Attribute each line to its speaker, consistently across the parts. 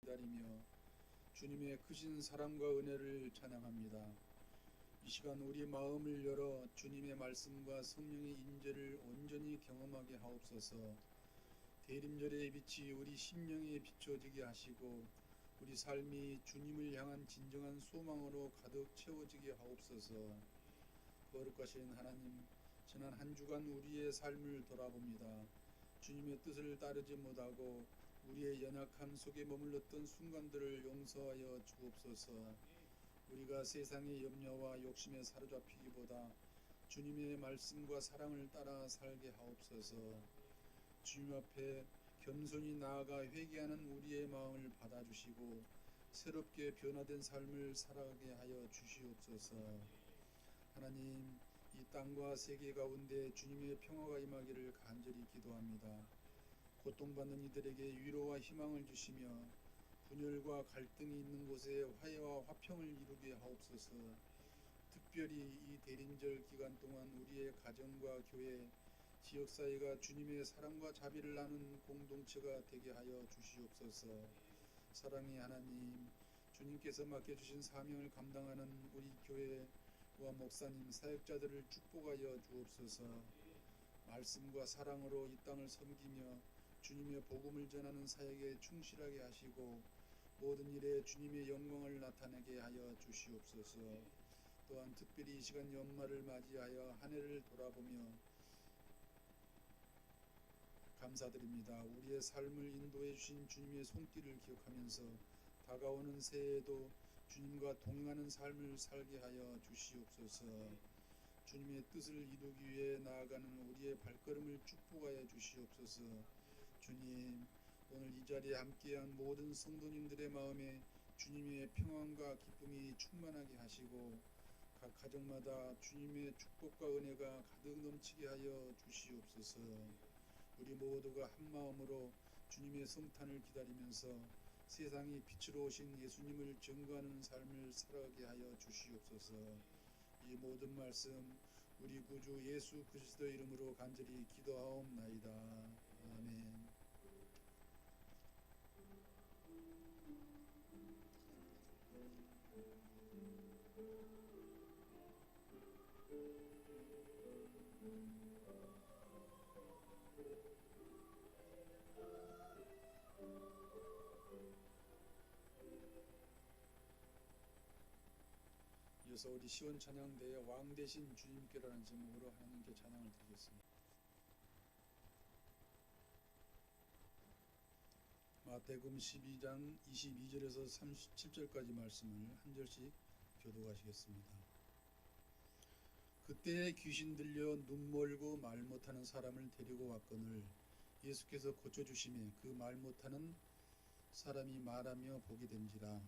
Speaker 1: 기다리며 주님의 크신 사랑과 은혜를 찬양합니다. 이 시간 우리 마음을 열어 주님의 말씀과 성령의 인재를 온전히 경험하게 하옵소서. 대림절의 빛이 우리 심령에 비춰지게 하시고 우리 삶이 주님을 향한 진정한 소망으로 가득 채워지게 하옵소서. 거룩하신 하나님, 지난 한 주간 우리의 삶을 돌아봅니다. 주님의 뜻을 따르지 못하고 우리의 연약함 속에 머물렀던 순간들을 용서하여 주옵소서. 우리가 세상의 염려와 욕심에 사로잡히기보다 주님의 말씀과 사랑을 따라 살게 하옵소서. 주님 앞에 겸손히 나아가 회개하는 우리의 마음을 받아주시고 새롭게 변화된 삶을 살아가게 하여 주시옵소서. 하나님, 이 땅과 세계 가운데 주님의 평화가 임하기를 간절히 기도합니다. 고통받는 이들에게 위로와 희망을 주시며 분열과 갈등이 있는 곳에 화해와 화평을 이루게 하옵소서. 특별히 이 대림절 기간 동안 우리의 가정과 교회, 지역사회가 주님의 사랑과 자비를 나누는 공동체가 되게 하여 주시옵소서. 사랑의 하나님, 주님께서 맡겨주신 사명을 감당하는 우리 교회와 목사님, 사역자들을 축복하여 주옵소서. 말씀과 사랑으로 이 땅을 섬기며 주님의 복음을 전하는 사역에 충실하게 하시고 모든 일에 주님의 영광을 나타내게 하여 주시옵소서. 또한 특별히 이 시간 연말을 맞이하여 한 해를 돌아보며 감사드립니다. 우리의 삶을 인도해 주신 주님의 손길을 기억하면서 다가오는 새해에도 주님과 동행하는 삶을 살게 하여 주시옵소서. 주님의 뜻을 이루기 위해 나아가는 우리의 발걸음을 축복하여 주시옵소서. 주님, 오늘 이 자리에 함께한 모든 성도님들의 마음에 주님의 평안과 기쁨이 충만하게 하시고 각 가정마다 주님의 축복과 은혜가 가득 넘치게 하여 주시옵소서. 우리 모두가 한 마음으로 주님의 성탄을 기다리면서 세상이 빛으로 오신 예수님을 증거하는 삶을 살아가게 하여 주시옵소서. 이 모든 말씀 우리 구주 예수 그리스도의 이름으로 간절히 기도하옵나이다. 아멘. 이어서 우리 시온 찬양대의 왕 대신 주님께라는 제목으로 하나님께 찬양을 드리겠습니다. 마태복음 12장 22절에서 37절까지 말씀을 한 절씩 교독하시겠습니다. 그때 귀신 들려 눈 멀고 말 못하는 사람을 데리고 왔거늘 예수께서 고쳐주심에 그 말 못하는 사람이 말하며 보게 된지라.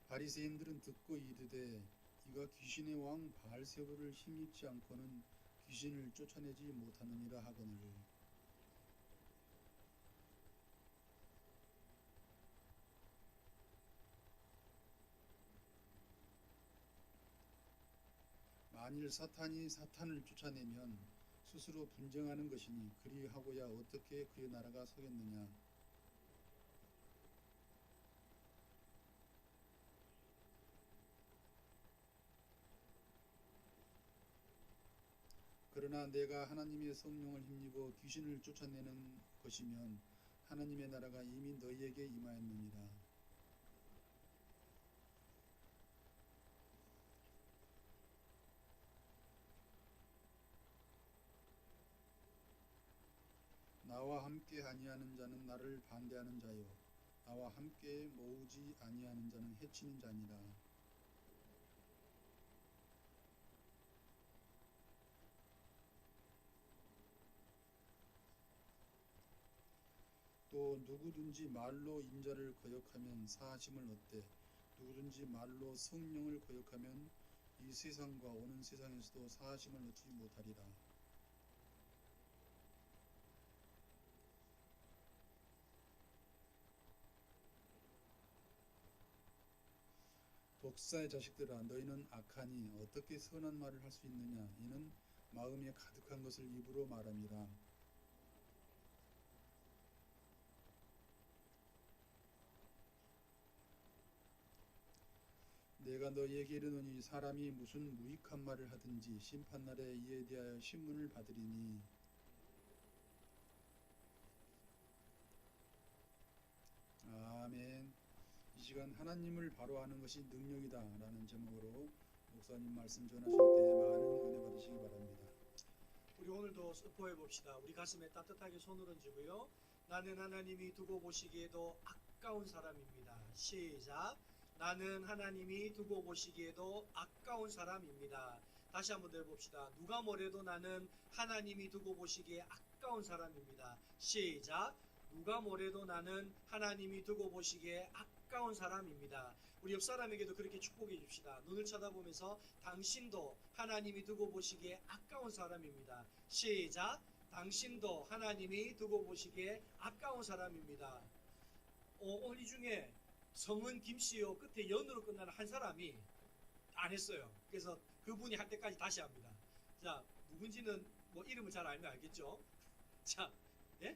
Speaker 1: 바리새인들은 듣고 이르되 이가 귀신의 왕 바알세불을 힘입지 않고는 귀신을 쫓아내지 못하느니라 하거늘. 만일 사탄이 사탄을 쫓아내면 스스로 분쟁하는 것이니 그리하고야 어떻게 그의 나라가 서겠느냐. 그러나 내가 하나님의 성령을 힘입어 귀신을 쫓아내는 것이면 하나님의 나라가 이미 너희에게 임하였느니라. 나와 함께 아니하는 자는 나를 반대하는 자요 나와 함께 모으지 아니하는 자는 해치는 자니라. 또 누구든지 말로 인자를 거역하면 사하심을 얻되 누구든지 말로 성령을 거역하면 이 세상과 오는 세상에서도 사하심을 얻지 못하리라. 독사의 자식들아, 너희는 악하니 어떻게 선한 말을 할 수 있느냐. 이는 마음에 가득한 것을 입으로 말함이라. 내가 너희에게 이르노니 사람이 무슨 무익한 말을 하든지 심판날에 이에 대하여 신문을 받으리니 아멘. 이 시간 하나님을 바로 아는 것이 능력이다 라는 제목으로 목사님 말씀 전하실 때 많은 은혜 받으시기 바랍니다.
Speaker 2: 우리 오늘도 선포해 봅시다. 우리 가슴에 따뜻하게 손을 얹고요. 나는 하나님이 두고 보시기에도 아까운 사람입니다. 시작. 나는 하나님이 두고 보시기에도 아까운 사람입니다. 다시 한번 더 해봅시다. 누가 뭐래도 나는 하나님이 두고 보시기에 아까운 사람입니다. 시작. 누가 뭐래도 나는 하나님이 두고 보시기에 아까운 사람입니다. 우리 옆 사람에게도 그렇게 축복해 줍시다. 눈을 쳐다보면서 당신도 하나님이 두고 보시기에 아까운 사람입니다. 시작. 당신도 하나님이 두고 보시기에 아까운 사람입니다. 오늘 이 중에 성은 김씨요 끝에 연으로 끝나는 한 사람이 안 했어요. 그래서 그분이 할 때까지 다시 합니다. 자, 누군지는 뭐 이름을 잘 알면 알겠죠? 자, 예?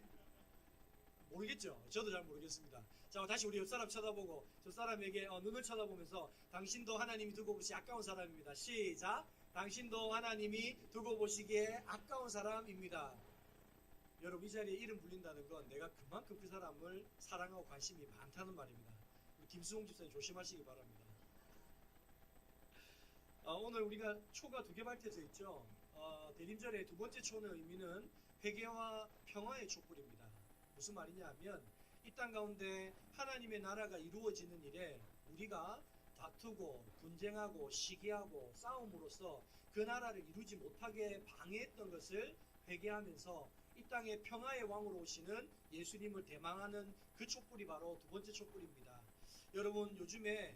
Speaker 2: 모르겠죠? 저도 잘 모르겠습니다. 자, 다시 우리 옆 사람 쳐다보고 저 사람에게 눈을 쳐다보면서 당신도 하나님이 두고 보시기에 아까운 사람입니다. 시작. 당신도 하나님이 두고 보시기에 아까운 사람입니다. 여러분, 이 자리에 이름 불린다는 건 내가 그만큼 그 사람을 사랑하고 관심이 많다는 말입니다. 김수홍 집사님 조심하시기 바랍니다. 오늘 우리가 초가 2개 밝혀져 있죠. 대림절의 두 번째 초의 의미는 회개와 평화의 촛불입니다. 무슨 말이냐 하면 이 땅 가운데 하나님의 나라가 이루어지는 일에 우리가 다투고 분쟁하고 시기하고 싸움으로써 그 나라를 이루지 못하게 방해했던 것을 회개하면서 이 땅에 평화의 왕으로 오시는 예수님을 대망하는 그 촛불이 바로 두 번째 촛불입니다. 여러분, 요즘에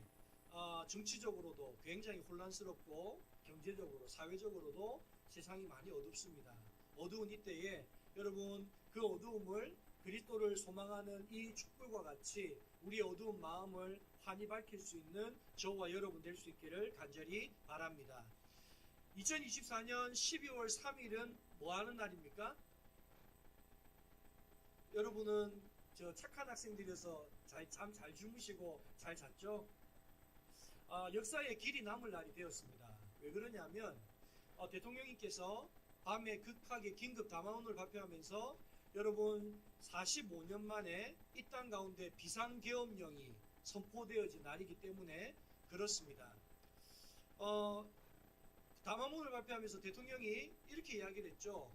Speaker 2: 정치적으로도 굉장히 혼란스럽고 경제적으로 사회적으로도 세상이 많이 어둡습니다. 어두운 이때에 여러분, 그 어두움을 그리스도를 소망하는 이 촛불과 같이 우리의 어두운 마음을 환히 밝힐 수 있는 저와 여러분 될 수 있기를 간절히 바랍니다. 2024년 12월 3일은 뭐 하는 날입니까? 여러분은 저 착한 학생들이어서 잠 잘 주무시고 잘 잤죠? 역사의 길이 남을 날이 되었습니다. 왜 그러냐면 대통령님께서 밤에 극하게 긴급 담화문을 발표하면서 여러분 45년 만에 이 땅 가운데 비상계엄령이 선포되어진 날이기 때문에 그렇습니다. 담화문을 발표하면서 대통령이 이렇게 이야기를 했죠.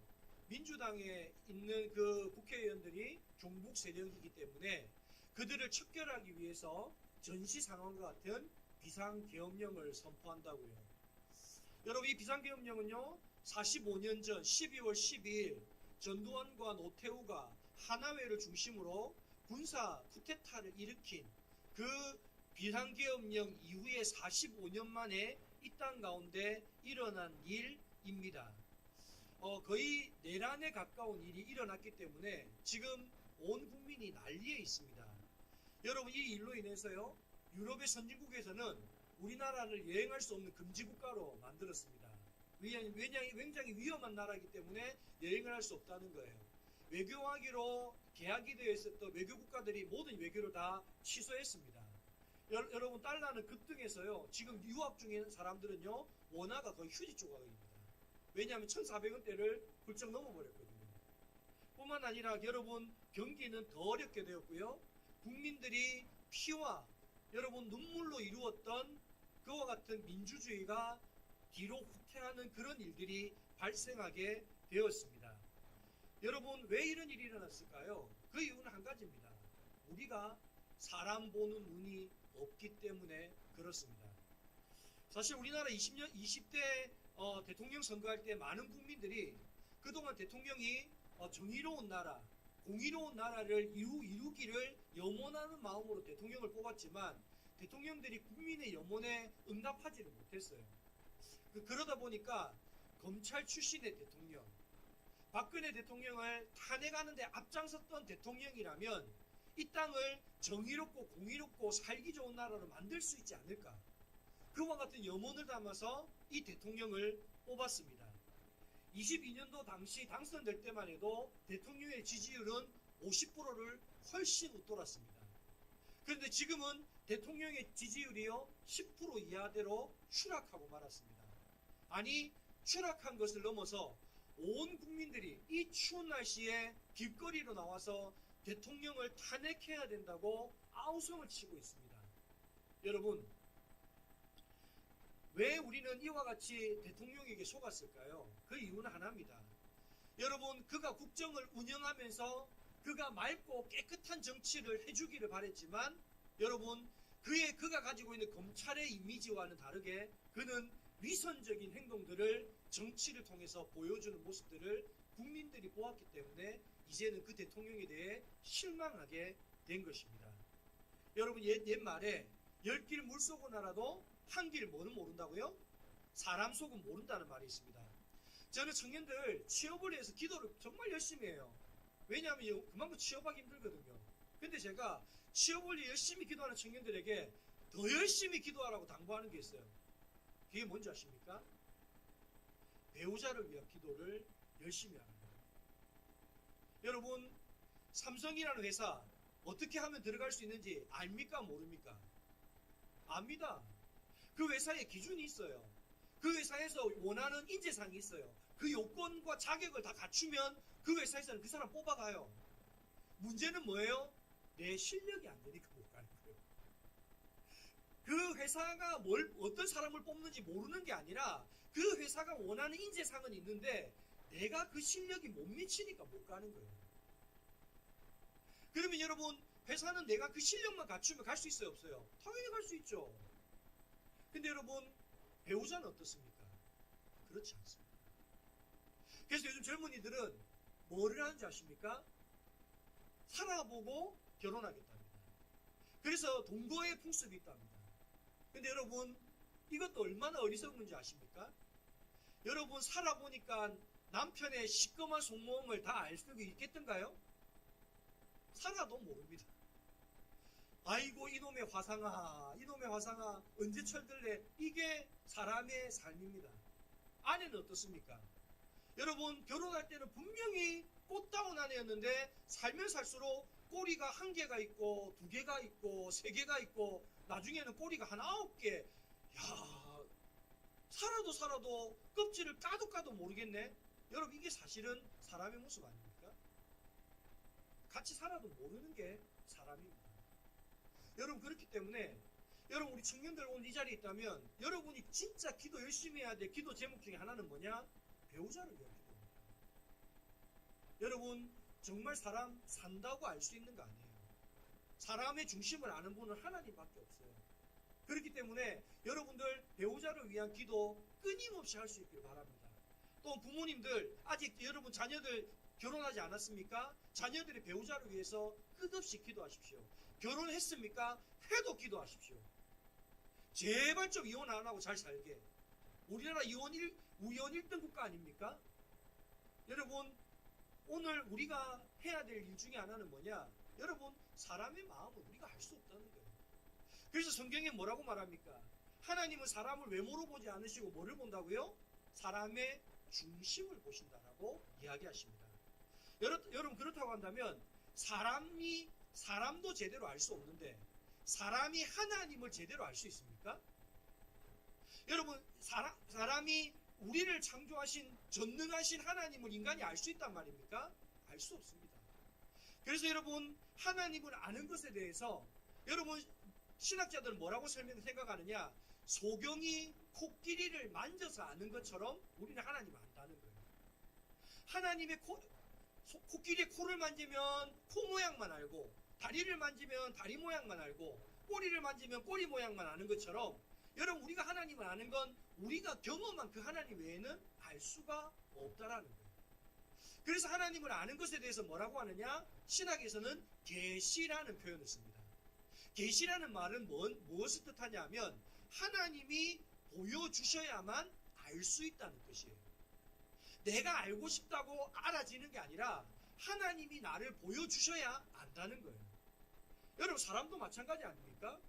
Speaker 2: 민주당에 있는 그 국회의원들이 종북 세력이기 때문에 그들을 척결하기 위해서 전시 상황과 같은 비상계엄령을 선포한다고요. 여러분, 이 비상계엄령은요 45년 전 12월 12일 전두환과 노태우가 하나회를 중심으로 군사 쿠데타를 일으킨 그 비상계엄령 이후에 45년 만에 이 땅 가운데 일어난 일입니다. 거의 내란에 가까운 일이 일어났기 때문에 지금 온 국민이 난리에 있습니다. 여러분, 이 일로 인해서요 유럽의 선진국에서는 우리나라를 여행할 수 없는 금지국가로 만들었습니다. 왜냐하면 굉장히 위험한 나라이기 때문에 여행을 할 수 없다는 거예요. 외교하기로 계약이 되어 있었던 외교국가들이 모든 외교를 다 취소했습니다. 여러분, 달러는 급등해서요 지금 유학 중인 사람들은요 원화가 거의 휴지 조각입니다. 왜냐하면 1,400원대를 훌쩍 넘어버렸거든요. 뿐만 아니라 여러분, 경기는 더 어렵게 되었고요. 국민들이 피와 여러분 눈물로 이루었던 그와 같은 민주주의가 뒤로 후퇴하는 그런 일들이 발생하게 되었습니다. 여러분, 왜 이런 일이 일어났을까요? 그 이유는 한 가지입니다. 우리가 사람 보는 눈이 없기 때문에 그렇습니다. 사실 우리나라 20대 대통령 선거할 때 많은 국민들이 그동안 대통령이 정의로운 나라, 공의로운 나라를 이루기를 염원하는 마음으로 대통령을 뽑았지만 대통령들이 국민의 염원에 응답하지를 못했어요. 그러다 보니까 검찰 출신의 대통령, 박근혜 대통령을 탄핵하는 데 앞장섰던 대통령이라면 이 땅을 정의롭고 공의롭고 살기 좋은 나라로 만들 수 있지 않을까, 그와 같은 염원을 담아서 이 대통령을 뽑았습니다. 22년도 당시 당선될 때만 해도 대통령의 지지율은 50%를 훨씬 웃돌았습니다. 그런데 지금은 대통령의 지지율이요 10% 이하대로 추락하고 말았습니다. 아니, 추락한 것을 넘어서 온 국민들이 이 추운 날씨에 길거리로 나와서 대통령을 탄핵해야 된다고 아우성을 치고 있습니다. 여러분, 왜 우리는 이와 같이 대통령에게 속았을까요? 그 이유는 하나입니다. 여러분, 그가 국정을 운영하면서 그가 맑고 깨끗한 정치를 해주기를 바랬지만, 여러분, 그가 가지고 있는 검찰의 이미지와는 다르게 그는 위선적인 행동들을 정치를 통해서 보여주는 모습들을 국민들이 보았기 때문에 이제는 그 대통령에 대해 실망하게 된 것입니다. 여러분, 옛말에 10길 물 쏘고 날아도 한 길 뭐는 모른다고요? 사람 속은 모른다는 말이 있습니다. 저는 청년들 취업을 위해서 기도를 정말 열심히 해요. 왜냐하면 그만큼 취업하기 힘들거든요. 근데 제가 취업을 위해 열심히 기도하는 청년들에게 더 열심히 기도하라고 당부하는 게 있어요. 그게 뭔지 아십니까? 배우자를 위한 기도를 열심히 하는 거예요. 여러분, 삼성이라는 회사 어떻게 하면 들어갈 수 있는지 압니까? 모릅니까? 압니다. 그 회사에 기준이 있어요. 그 회사에서 원하는 인재상이 있어요. 그 요건과 자격을 다 갖추면 그 회사에서는 그 사람 뽑아가요. 문제는 뭐예요? 내 실력이 안 되니까 못 가는 거예요. 그 회사가 어떤 사람을 뽑는지 모르는 게 아니라 그 회사가 원하는 인재상은 있는데 내가 그 실력이 못 미치니까 못 가는 거예요. 그러면 여러분, 회사는 내가 그 실력만 갖추면 갈 수 있어요, 없어요? 당연히 갈 수 있죠. 근데 여러분, 배우자는 어떻습니까? 그렇지 않습니다. 그래서 요즘 젊은이들은 뭐를 하는지 아십니까? 살아보고 결혼하겠답니다. 그래서 동거의 풍습이 있답니다. 근데 여러분, 이것도 얼마나 어리석은지 아십니까? 여러분, 살아보니까 남편의 시꺼먼 속마음을 다 알 수 있겠던가요? 살아도 모릅니다. 아이고 이놈의 화상아, 이놈의 화상아 언제 철들래? 이게 사람의 삶입니다. 아내는 어떻습니까? 여러분, 결혼할 때는 분명히 꽃다운 아내였는데 살면 살수록 꼬리가 1개가 있고 2개가 있고 3개가 있고 나중에는 꼬리가 한 9개. 야, 살아도 껍질을 까도 모르겠네. 여러분, 이게 사실은 사람의 모습 아닙니까? 같이 살아도 모르는 게 사람입니다. 여러분, 그렇기 때문에 여러분, 우리 청년들 오늘 이 자리에 있다면 여러분이 진짜 기도 열심히 해야 될 기도 제목 중에 하나는 뭐냐? 배우자를 위한 기도입니다. 여러분, 정말 사람 산다고 알 수 있는 거 아니에요. 사람의 중심을 아는 분은 하나님밖에 없어요. 그렇기 때문에 여러분들 배우자를 위한 기도 끊임없이 할 수 있기를 바랍니다. 또 부모님들, 아직 여러분 자녀들 결혼하지 않았습니까? 자녀들의 배우자를 위해서 끝없이 기도하십시오. 결혼했습니까? 해도 기도하십시오. 제발 좀 이혼 안 하고 잘 살게. 우리나라 이혼 1등 국가 아닙니까? 여러분, 오늘 우리가 해야 될 일 중에 하나는 뭐냐? 여러분, 사람의 마음을 우리가 알 수 없다는 거예요. 그래서 성경에 뭐라고 말합니까? 하나님은 사람을 외모로 보지 않으시고 뭐를 본다고요? 사람의 중심을 보신다라고 이야기하십니다. 여러분, 그렇다고 한다면 사람도 제대로 알 수 없는데 사람이 하나님을 제대로 알 수 있습니까? 여러분, 사람이 우리를 창조하신 전능하신 하나님을 인간이 알 수 있단 말입니까? 알 수 없습니다. 그래서 여러분, 하나님을 아는 것에 대해서 여러분, 신학자들은 뭐라고 생각하느냐? 소경이 코끼리를 만져서 아는 것처럼 우리는 하나님을 안다는 거예요. 하나님의 코끼리의 코를 만지면 코 모양만 알고, 다리를 만지면 다리 모양만 알고, 꼬리를 만지면 꼬리 모양만 아는 것처럼 여러분, 우리가 하나님을 아는 건 우리가 경험한 그 하나님 외에는 알 수가 없다라는 거예요. 그래서 하나님을 아는 것에 대해서 뭐라고 하느냐? 신학에서는 계시라는 표현을 씁니다. 계시라는 말은 무엇을 뜻하냐 하면 하나님이 보여주셔야만 알 수 있다는 뜻이에요. 내가 알고 싶다고 알아지는 게 아니라 하나님이 나를 보여주셔야 안다는 거예요. 여러분, 사람도 마찬가지 아닙니까?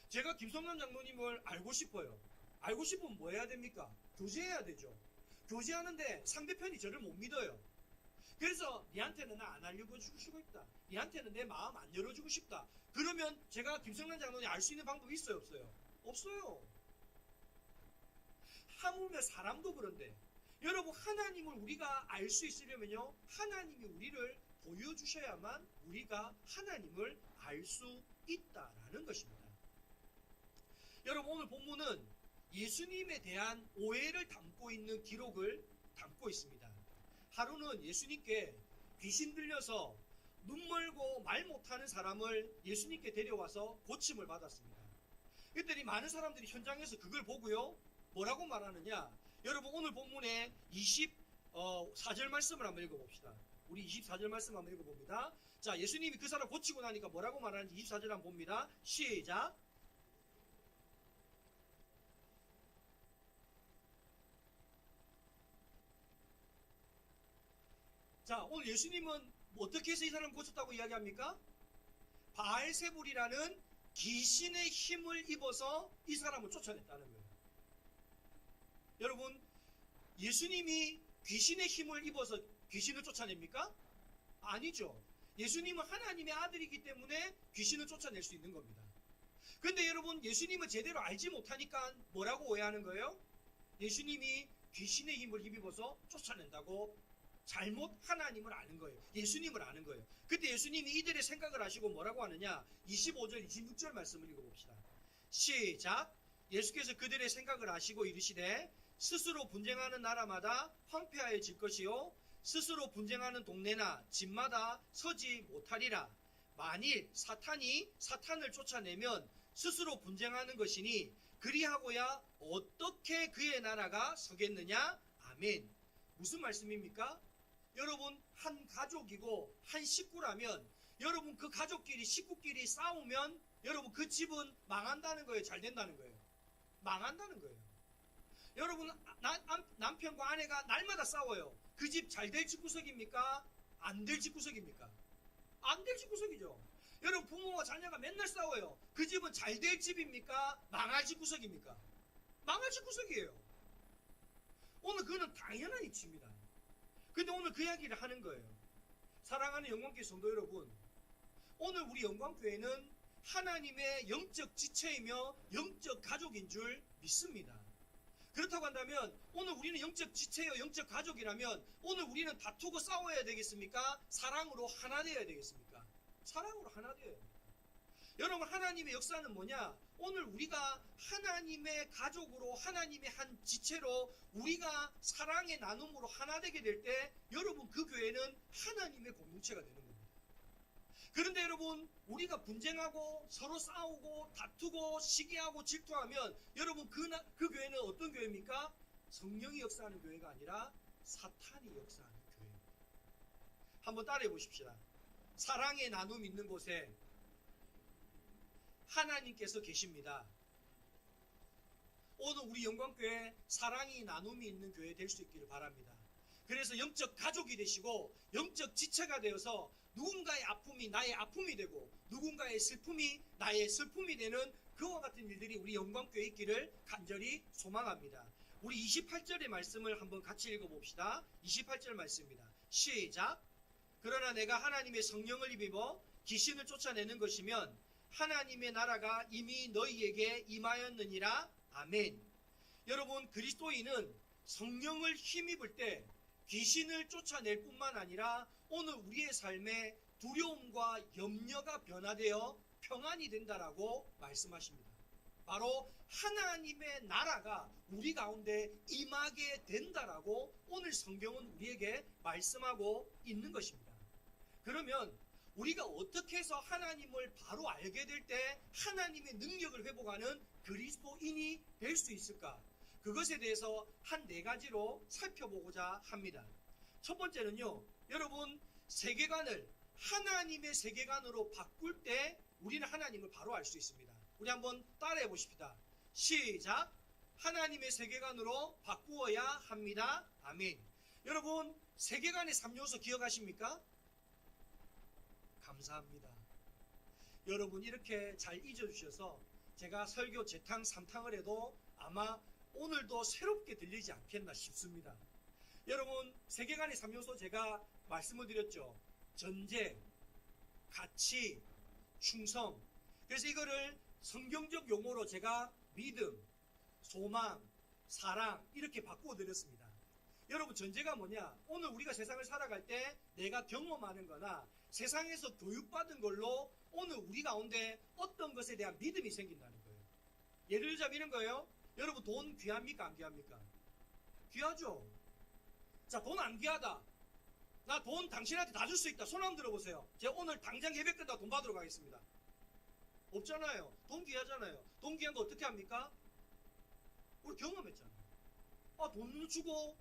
Speaker 2: 제가 김성남 장로님을 알고 싶어요. 알고 싶으면 뭐 해야 됩니까? 교제해야 되죠. 교제하는데 상대편이 저를 못 믿어요. 그래서 니한테는 나 안 알려주고 싶다. 니한테는 내 마음 안 열어주고 싶다. 그러면 제가 김성란 장로님 알 수 있는 방법이 있어요, 없어요? 없어요. 하물며 사람도 그런데 여러분, 하나님을 우리가 알 수 있으려면요, 하나님이 우리를 보여주셔야만 우리가 하나님을 알 수 있다라는 것입니다. 여러분, 오늘 본문은 예수님에 대한 오해를 담고 있는 기록을 담고 있습니다. 하루는 예수님께 귀신 들려서 눈 멀고 말 못하는 사람을 예수님께 데려와서 고침을 받았습니다. 그랬더니 많은 사람들이 현장에서 그걸 보고요, 뭐라고 말하느냐. 여러분, 오늘 본문에 24절 말씀을 한번 읽어봅시다. 우리 24절 말씀 한번 읽어봅니다. 자, 예수님이 그 사람 고치고 나니까 뭐라고 말하는지 24절 한번 봅니다. 시작. 자, 오늘 예수님은 어떻게 해서 이 사람을 고쳤다고 이야기합니까? 바알세불이라는 귀신의 힘을 입어서 이 사람을 쫓아냈다는 거예요. 여러분, 예수님이 귀신의 힘을 입어서 귀신을 쫓아냅니까? 아니죠. 예수님은 하나님의 아들이기 때문에 귀신을 쫓아낼 수 있는 겁니다. 그런데 여러분, 예수님을 제대로 알지 못하니까 뭐라고 오해하는 거예요? 예수님이 귀신의 힘을 힘입어서 쫓아낸다고 잘못 하나님을 아는 거예요. 예수님을 아는 거예요. 그때 예수님이 이들의 생각을 하시고 뭐라고 하느냐. 25절 26절 말씀을 읽어봅시다. 시작. 예수께서 그들의 생각을 아시고 이르시되 스스로 분쟁하는 나라마다 황폐하여질 것이요 스스로 분쟁하는 동네나 집마다 서지 못하리라. 만일 사탄이 사탄을 쫓아내면 스스로 분쟁하는 것이니 그리하고야 어떻게 그의 나라가 서겠느냐. 아멘. 무슨 말씀입니까? 여러분, 한 가족이고 한 식구라면 여러분 그 가족끼리 식구끼리 싸우면 여러분 그 집은 망한다는 거예요, 잘 된다는 거예요? 망한다는 거예요. 여러분, 남편과 아내가 날마다 싸워요. 그 집 잘 될 집구석입니까? 안 될 집구석입니까? 안 될 집구석이죠. 여러분, 부모와 자녀가 맨날 싸워요. 그 집은 잘 될 집입니까? 망할 집구석입니까? 망할 집구석이에요. 오늘 그거는 당연한 이치입니다. 근데 오늘 그 이야기를 하는 거예요. 사랑하는 영광교회 성도 여러분, 오늘 우리 영광교회는 하나님의 영적 지체이며 영적 가족인 줄 믿습니다. 그렇다고 한다면 오늘 우리는 영적 지체요 영적 가족이라면 오늘 우리는 다투고 싸워야 되겠습니까? 사랑으로 하나 되어야 되겠습니까? 사랑으로 하나 되어야 됩니다. 여러분, 하나님의 역사는 뭐냐? 오늘 우리가 하나님의 가족으로 하나님의 한 지체로 우리가 사랑의 나눔으로 하나 되게 될 때 여러분 그 교회는 하나님의 공동체가 되는 겁니다. 그런데 여러분, 우리가 분쟁하고 서로 싸우고 다투고 시기하고 질투하면 여러분 그 교회는 어떤 교회입니까? 성령이 역사하는 교회가 아니라 사탄이 역사하는 교회입니다. 한번 따라해 보십시다. 사랑의 나눔 있는 곳에 하나님께서 계십니다. 오늘 우리 영광교회 사랑이 나눔이 있는 교회 될 수 있기를 바랍니다. 그래서 영적 가족이 되시고 영적 지체가 되어서 누군가의 아픔이 나의 아픔이 되고 누군가의 슬픔이 나의 슬픔이 되는 그와 같은 일들이 우리 영광교회에 있기를 간절히 소망합니다. 우리 28절의 말씀을 한번 같이 읽어봅시다. 28절 말씀입니다. 시작. 그러나 내가 하나님의 성령을 입어 귀신을 쫓아내는 것이면 하나님의 나라가 이미 너희에게 임하였느니라. 아멘. 여러분, 그리스도인은 성령을 힘입을 때 귀신을 쫓아낼 뿐만 아니라 오늘 우리의 삶에 두려움과 염려가 변화되어 평안이 된다라고 말씀하십니다. 바로 하나님의 나라가 우리 가운데 임하게 된다라고 오늘 성경은 우리에게 말씀하고 있는 것입니다. 그러면 우리가 어떻게 해서 하나님을 바로 알게 될 때 하나님의 능력을 회복하는 그리스도인이 될 수 있을까? 그것에 대해서 한 4가지로 살펴보고자 합니다. 첫 번째는요, 여러분, 세계관을 하나님의 세계관으로 바꿀 때 우리는 하나님을 바로 알 수 있습니다. 우리 한번 따라해 보십시다. 시작. 하나님의 세계관으로 바꾸어야 합니다. 아멘. 여러분, 세계관의 3요소 기억하십니까? 감사합니다. 여러분, 이렇게 잘 잊어주셔서 제가 설교 재탕 3탕을 해도 아마 오늘도 새롭게 들리지 않겠나 싶습니다. 여러분 세계관의 3요소 제가 말씀을 드렸죠. 전제, 가치, 충성. 그래서 이거를 성경적 용어로 제가 믿음, 소망, 사랑 이렇게 바꾸어 드렸습니다. 여러분 전제가 뭐냐? 오늘 우리가 세상을 살아갈 때 내가 경험하는 거나 세상에서 교육받은 걸로 오늘 우리 가운데 어떤 것에 대한 믿음이 생긴다는 거예요. 예를 들자면 이런 거예요. 여러분 돈 귀합니까? 안 귀합니까? 귀하죠. 자, 돈 안 귀하다. 나 돈 당신한테 다 줄 수 있다. 손 한번 들어보세요. 제가 오늘 당장 예배 끝나고 돈 받으러 가겠습니다. 없잖아요. 돈 귀하잖아요. 돈 귀한 거 어떻게 합니까? 우리 경험했잖아요. 돈 주고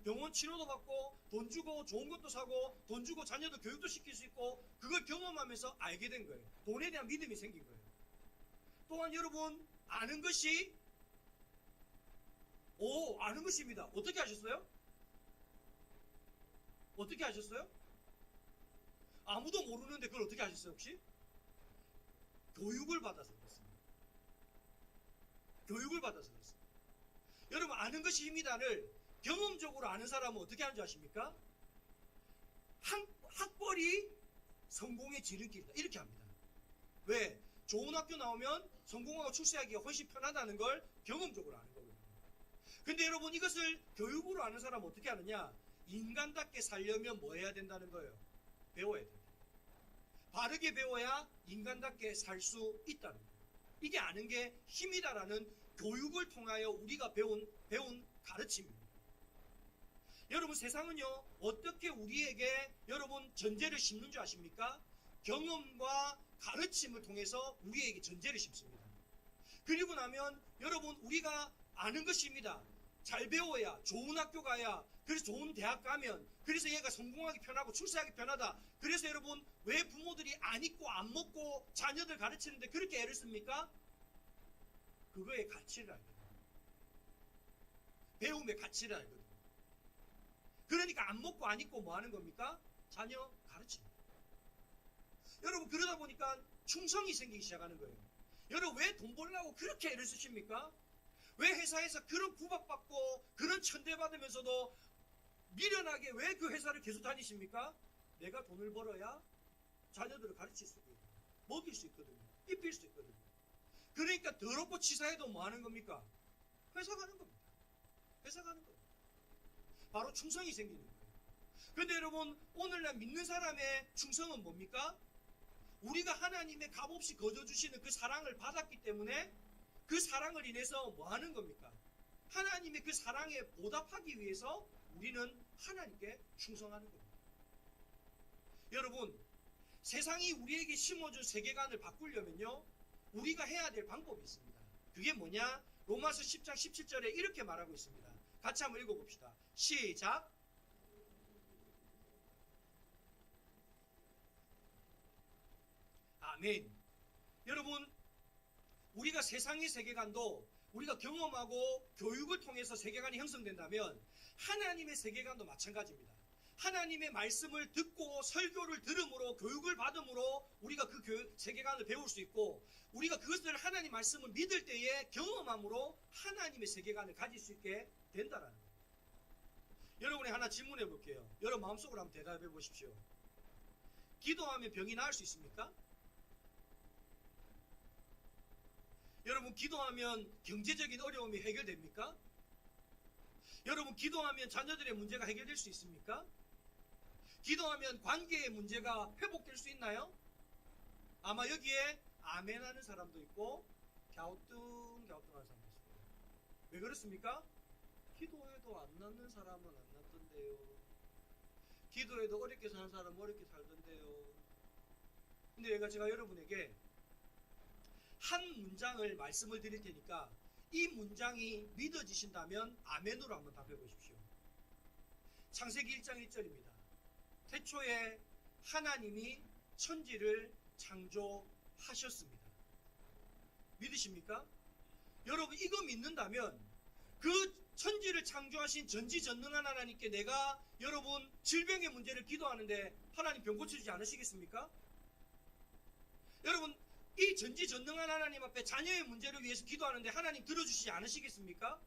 Speaker 2: 병원 치료도 받고 돈 주고 좋은 것도 사고 돈 주고 자녀들 교육도 시킬 수 있고 그걸 경험하면서 알게 된 거예요. 돈에 대한 믿음이 생긴 거예요. 또한 여러분 아는 것이 아는 것입니다. 어떻게 하셨어요? 어떻게 하셨어요? 아무도 모르는데 그걸 어떻게 하셨어요 혹시? 교육을 받아서 그렇습니다. 교육을 받아서 그렇습니다. 여러분 아는 것이 힘이다를 경험적으로 아는 사람은 어떻게 하는 줄 아십니까? 학벌이 성공의 지름길이다 이렇게 합니다. 왜? 좋은 학교 나오면 성공하고 출세하기가 훨씬 편하다는 걸 경험적으로 아는 거거든요. 근데 여러분 이것을 교육으로 아는 사람은 어떻게 하느냐? 인간답게 살려면 뭐 해야 된다는 거예요? 배워야 된다. 바르게 배워야 인간답게 살 수 있다는 거예요. 이게 아는 게 힘이다라는 교육을 통하여 우리가 배운 가르침입니다. 여러분 세상은요 어떻게 우리에게 여러분 전제를 심는 줄 아십니까? 경험과 가르침을 통해서 우리에게 전제를 심습니다. 그리고 나면 여러분 우리가 아는 것입니다. 잘 배워야 좋은 학교 가야 그래서 좋은 대학 가면 그래서 얘가 성공하기 편하고 출세하기 편하다. 그래서 여러분 왜 부모들이 안 입고 안 먹고 자녀들 가르치는데 그렇게 애를 씁니까? 그거의 가치를 알거든요. 배움의 가치를 알거든요. 그러니까 안 먹고 안 입고 뭐 하는 겁니까? 자녀 가르칩니다. 여러분 그러다 보니까 충성이 생기기 시작하는 거예요. 여러분 왜 돈 벌려고 그렇게 애를 쓰십니까? 왜 회사에서 그런 구박받고 그런 천대받으면서도 미련하게 왜 그 회사를 계속 다니십니까? 내가 돈을 벌어야 자녀들을 가르칠 수 있거든요. 먹일 수 있거든요. 입힐 수 있거든요. 그러니까 더럽고 치사해도 뭐 하는 겁니까? 회사 가는 겁니다. 회사 가는 겁니다. 바로 충성이 생기는 거예요. 그런데 여러분 오늘날 믿는 사람의 충성은 뭡니까? 우리가 하나님의 값없이 거저주시는 그 사랑을 받았기 때문에 그 사랑을 인해서 뭐 하는 겁니까? 하나님의 그 사랑에 보답하기 위해서 우리는 하나님께 충성하는 겁니다. 여러분 세상이 우리에게 심어준 세계관을 바꾸려면요 우리가 해야 될 방법이 있습니다. 그게 뭐냐? 로마서 10장 17절에 이렇게 말하고 있습니다. 같이 한번 읽어봅시다. 시작. 아멘. 여러분 우리가 세상의 세계관도 우리가 경험하고 교육을 통해서 세계관이 형성된다면 하나님의 세계관도 마찬가지입니다. 하나님의 말씀을 듣고 설교를 들음으로 교육을 받음으로 우리가 그 세계관을 배울 수 있고 우리가 그것을 하나님 말씀을 믿을 때에 경험함으로 하나님의 세계관을 가질 수 있게 된다라는 거예요. 여러분이 하나 질문해 볼게요. 여러분 마음속으로 한번 대답해 보십시오. 기도하면 병이 나을 수 있습니까? 여러분 기도하면 경제적인 어려움이 해결됩니까? 여러분 기도하면 자녀들의 문제가 해결될 수 있습니까? 기도하면 관계의 문제가 회복될 수 있나요? 아마 여기에 아멘 하는 사람도 있고 갸우뚱갸우뚱 하는 사람도 있을 거예요. 왜 그렇습니까? 기도해도 안 낫는 사람은 안 낫던데요. 기도해도 어렵게 사는 사람은 어렵게 살던데요. 근데 제가 여러분에게 한 문장을 말씀을 드릴 테니까 이 문장이 믿어지신다면 아멘으로 한번 답해 보십시오. 창세기 1장 1절입니다. 태초에 하나님이 천지를 창조하셨습니다. 믿으십니까? 여러분 이거 믿는다면 그 천지를 창조하신 전지전능한 하나님께 내가 여러분 질병의 문제를 기도하는데 하나님 병 고쳐주지 않으시겠습니까? 여러분 이 전지전능한 하나님 앞에 자녀의 문제를 위해서 기도하는데 하나님 들어주시지 않으시겠습니까?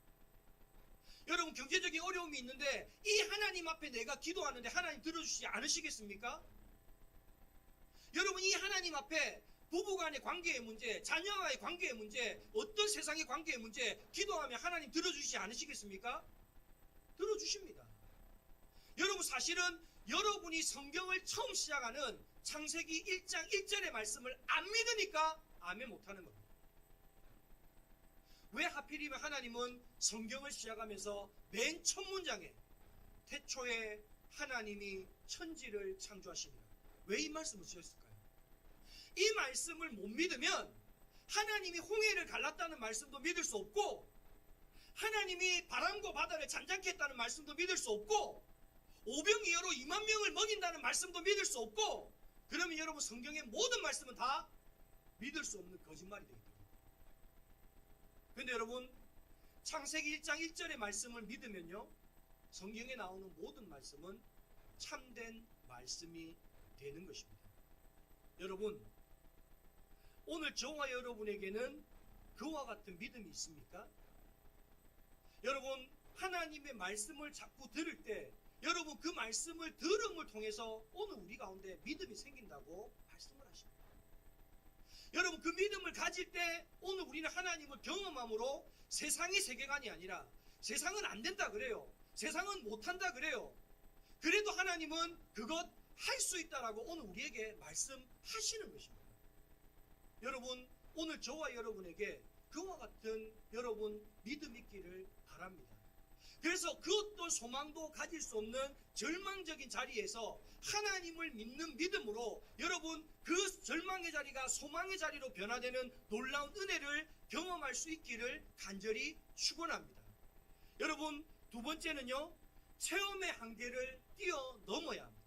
Speaker 2: 여러분 경제적인 어려움이 있는데 이 하나님 앞에 내가 기도하는데 하나님 들어주시지 않으시겠습니까? 여러분 이 하나님 앞에 부부간의 관계의 문제, 자녀와의 관계의 문제, 어떤 세상의 관계의 문제 기도하면 하나님 들어주시지 않으시겠습니까? 들어주십니다. 여러분 사실은 여러분이 성경을 처음 시작하는 창세기 1장 1절의 말씀을 안 믿으니까 아멘 못하는 겁니다. 왜 하필이면 하나님은 성경을 시작하면서 맨 첫 문장에 태초에 하나님이 천지를 창조하십니다. 왜 이 말씀을 쓰셨을까요? 이 말씀을 못 믿으면 하나님이 홍해를 갈랐다는 말씀도 믿을 수 없고 하나님이 바람과 바다를 잔잔케 했다는 말씀도 믿을 수 없고 오병이어로 2만 명을 먹인다는 말씀도 믿을 수 없고 그러면 여러분 성경의 모든 말씀은 다 믿을 수 없는 거짓말이 되기 때문입니다. 그런데 여러분 창세기 1장 1절의 말씀을 믿으면요 성경에 나오는 모든 말씀은 참된 말씀이 되는 것입니다. 여러분 오늘 저와 여러분에게는 그와 같은 믿음이 있습니까? 여러분 하나님의 말씀을 자꾸 들을 때 여러분 그 말씀을 들음을 통해서 오늘 우리 가운데 믿음이 생긴다고 말씀을 하십니다. 여러분 그 믿음을 가질 때 오늘 우리는 하나님을 경험함으로 세상의 세계관이 아니라 세상은 안 된다 그래요. 세상은 못한다 그래요. 그래도 하나님은 그것 할 수 있다라고 오늘 우리에게 말씀하시는 것입니다. 여러분 오늘 저와 여러분에게 그와 같은 여러분 믿음 있기를 바랍니다. 그래서 그 어떤 소망도 가질 수 없는 절망적인 자리에서 하나님을 믿는 믿음으로 여러분 그 절망의 자리가 소망의 자리로 변화되는 놀라운 은혜를 경험할 수 있기를 간절히 축원합니다. 여러분 두 번째는요 체험의 한계를 뛰어넘어야 합니다.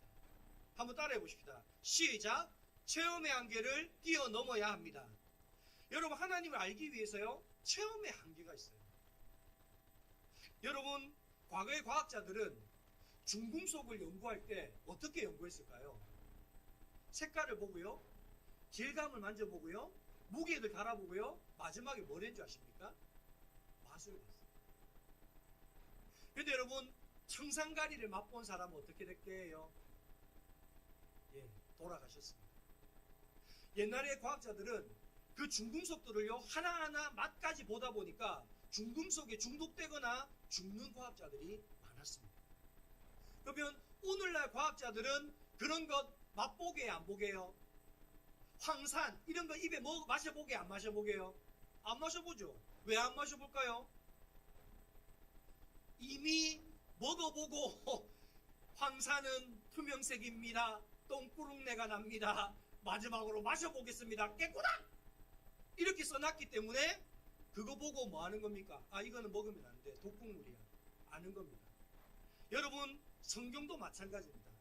Speaker 2: 한번 따라해 보십시다. 시작. 체험의 한계를 뛰어넘어야 합니다. 여러분 하나님을 알기 위해서요 체험의 한계가 있어요. 여러분 과거의 과학자들은 중금속을 연구할 때 어떻게 연구했을까요? 색깔을 보고요 질감을 만져보고요 무게를 달아보고요 마지막에 뭘 했는지 아십니까? 맛을 봤어요. 그런데 여러분 청산가리를 맛본 사람은 어떻게 됐게요? 예, 돌아가셨습니다. 옛날에 과학자들은 그 중금속들을요 하나하나 맛까지 보다 보니까 중금속에 중독되거나 죽는 과학자들이 많았습니다. 그러면 오늘날 과학자들은 그런 것 맛보게 안 보게요? 황산 이런 거 입에 마셔보게 안 마셔보게요? 안 마셔보죠. 왜 안 마셔볼까요? 이미 먹어보고 황산은 투명색입니다. 똥구릉내가 납니다. 마지막으로 마셔보겠습니다. 깨끗하다! 이렇게 써놨기 때문에 그거 보고 뭐 하는 겁니까? 아 이거는 먹으면 안 돼. 독국물이야. 아는 겁니다. 여러분 성경도 마찬가지입니다.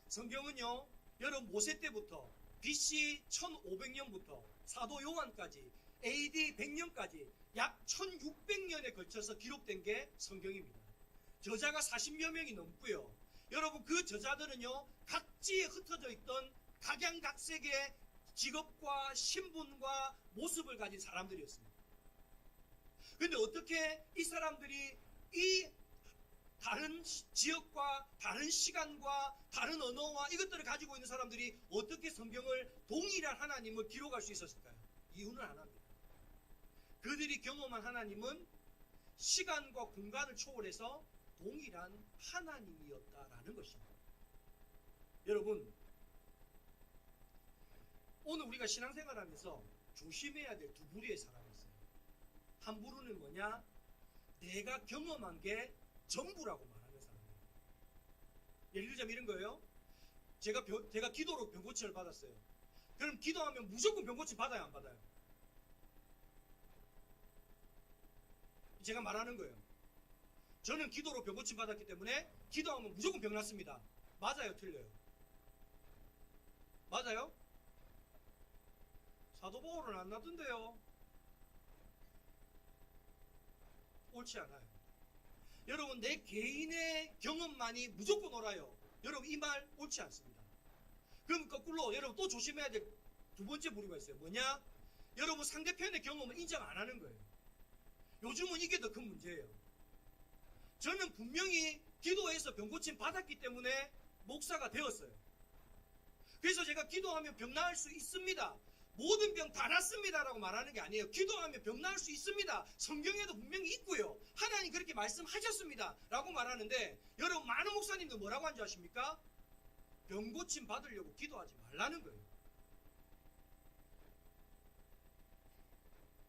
Speaker 2: 성경은요 여러분 모세 때부터 BC 1500년부터 사도 요한까지 AD 100년까지 약 1600년에 걸쳐서 기록된 게 성경입니다. 저자가 40여 명이 넘고요. 여러분 그 저자들은요 각지에 흩어져 있던 각양각색의 직업과 신분과 모습을 가진 사람들이었습니다. 그런데 어떻게 이 사람들이 이 다른 지역과 다른 시간과 다른 언어와 이것들을 가지고 있는 사람들이 어떻게 성경을 동일한 하나님을 기록할 수 있었을까요? 이유는 안 합니다. 그들이 경험한 하나님은 시간과 공간을 초월해서 동일한 하나님이었다라는 것입니다. 여러분 오늘 우리가 신앙생활하면서 조심해야 될 두 부류의 사람이 있어요. 한 부류는 뭐냐? 내가 경험한 게 전부라고 말하는 사람이에요. 예를 들자면 이런 거예요. 제가 기도로 병고침을 받았어요. 그럼 기도하면 무조건 병고침 받아요, 안 받아요? 제가 말하는 거예요. 저는 기도로 병고침 받았기 때문에 기도하면 무조건 병 났습니다. 맞아요, 틀려요? 맞아요? 사도 바울은 안 나던데요. 옳지 않아요. 여러분 내 개인의 경험만이 무조건 옳아요. 여러분 이 말 옳지 않습니다. 그럼 거꾸로 여러분 또 조심해야 될 두 번째 부류가 있어요. 뭐냐? 여러분 상대편의 경험을 인정 안 하는 거예요. 요즘은 이게 더 큰 문제예요. 저는 분명히 기도해서 병 고침 받았기 때문에 목사가 되었어요. 그래서 제가 기도하면 병 나을 수 있습니다. 모든 병 다 낫습니다라고 말하는 게 아니에요. 기도하면 병 나을 수 있습니다. 성경에도 분명히 있고요. 하나님 그렇게 말씀하셨습니다. 라고 말하는데 여러분 많은 목사님들 뭐라고 하는지 아십니까? 병 고침 받으려고 기도하지 말라는 거예요.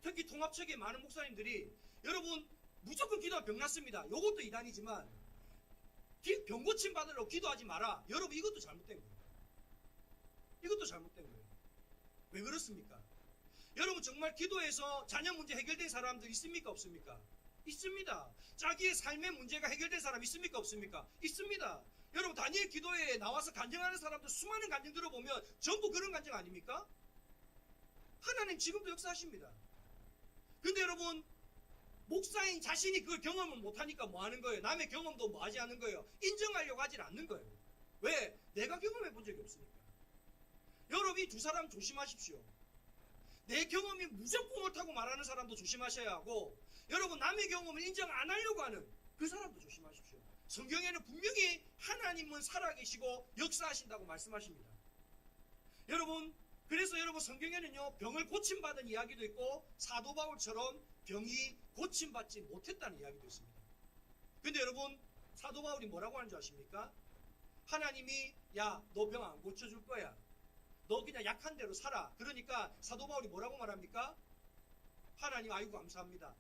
Speaker 2: 특히 통합측의 많은 목사님들이 여러분 무조건 기도하면 병 낫습니다. 이것도 이단이지만 병 고침 받으려고 기도하지 마라. 여러분 이것도 잘못된 거예요. 이것도 잘못된 거예요. 왜 그렇습니까? 여러분 정말 기도해서 자녀 문제 해결된 사람들 있습니까? 없습니까? 있습니다. 자기의 삶의 문제가 해결된 사람 있습니까? 없습니까? 있습니다. 여러분 다니엘 기도회에 나와서 간증하는 사람들 수많은 간증 들어보면 전부 그런 간증 아닙니까? 하나님 지금도 역사하십니다. 근데 여러분 목사인 자신이 그걸 경험을 못하니까 뭐 하는 거예요? 남의 경험도 뭐 하지 않는 거예요? 인정하려고 하질 않는 거예요. 왜? 내가 경험해 본 적이 없으니까. 여러분 이 두 사람 조심하십시오. 내 경험이 무조건 옳다고 말하는 사람도 조심하셔야 하고 여러분 남의 경험을 인정 안 하려고 하는 그 사람도 조심하십시오. 성경에는 분명히 하나님은 살아계시고 역사하신다고 말씀하십니다. 여러분 그래서 여러분 성경에는요 병을 고침받은 이야기도 있고 사도 바울처럼 병이 고침받지 못했다는 이야기도 있습니다. 근데 여러분 사도 바울이 뭐라고 하는 줄 아십니까? 하나님이 야 너 병 안 고쳐줄 거야. 너 그냥 약한 대로 살아. 그러니까 사도 바울이 뭐라고 말합니까? 하나님 아이고 감사합니다.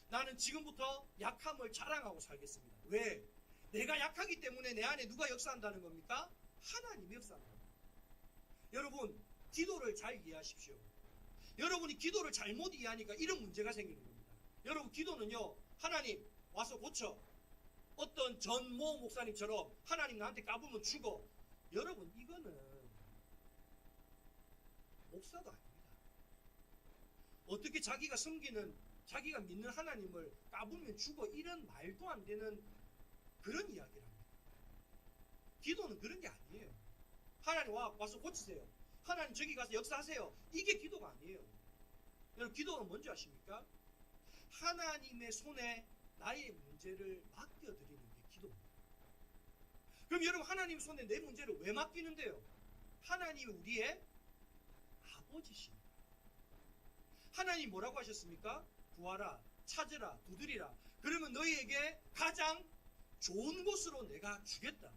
Speaker 2: 나는 지금부터 약함을 자랑하고 살겠습니다. 왜? 내가 약하기 때문에 내 안에 누가 역사한다는 겁니까? 하나님이 역사한다. 여러분 기도를 잘 이해하십시오. 여러분이 기도를 잘못 이해하니까 이런 문제가 생기는 겁니다. 여러분 기도는요 하나님 와서 고쳐. 어떤 전모 목사님처럼 하나님 나한테 까불면 죽어. 여러분 이거는 목사도 아닙니다. 어떻게 자기가 섬기는 자기가 믿는 하나님을 까불면 죽어 이런 말도 안 되는 그런 이야기를 합니다. 기도는 그런 게 아니에요. 하나님 와서 고치세요. 하나님 저기 가서 역사하세요. 이게 기도가 아니에요. 여러분 기도가 뭔지 아십니까? 하나님의 손에 나의 문제를 맡겨드리는 게 기도입니다. 그럼 여러분 하나님 손에 내 문제를 왜 맡기는데요? 하나님이 우리의 아버지십니다. 하나님 뭐라고 하셨습니까? 구하라, 찾으라, 두드리라. 그러면 너희에게 가장 좋은 곳으로 내가 주겠다.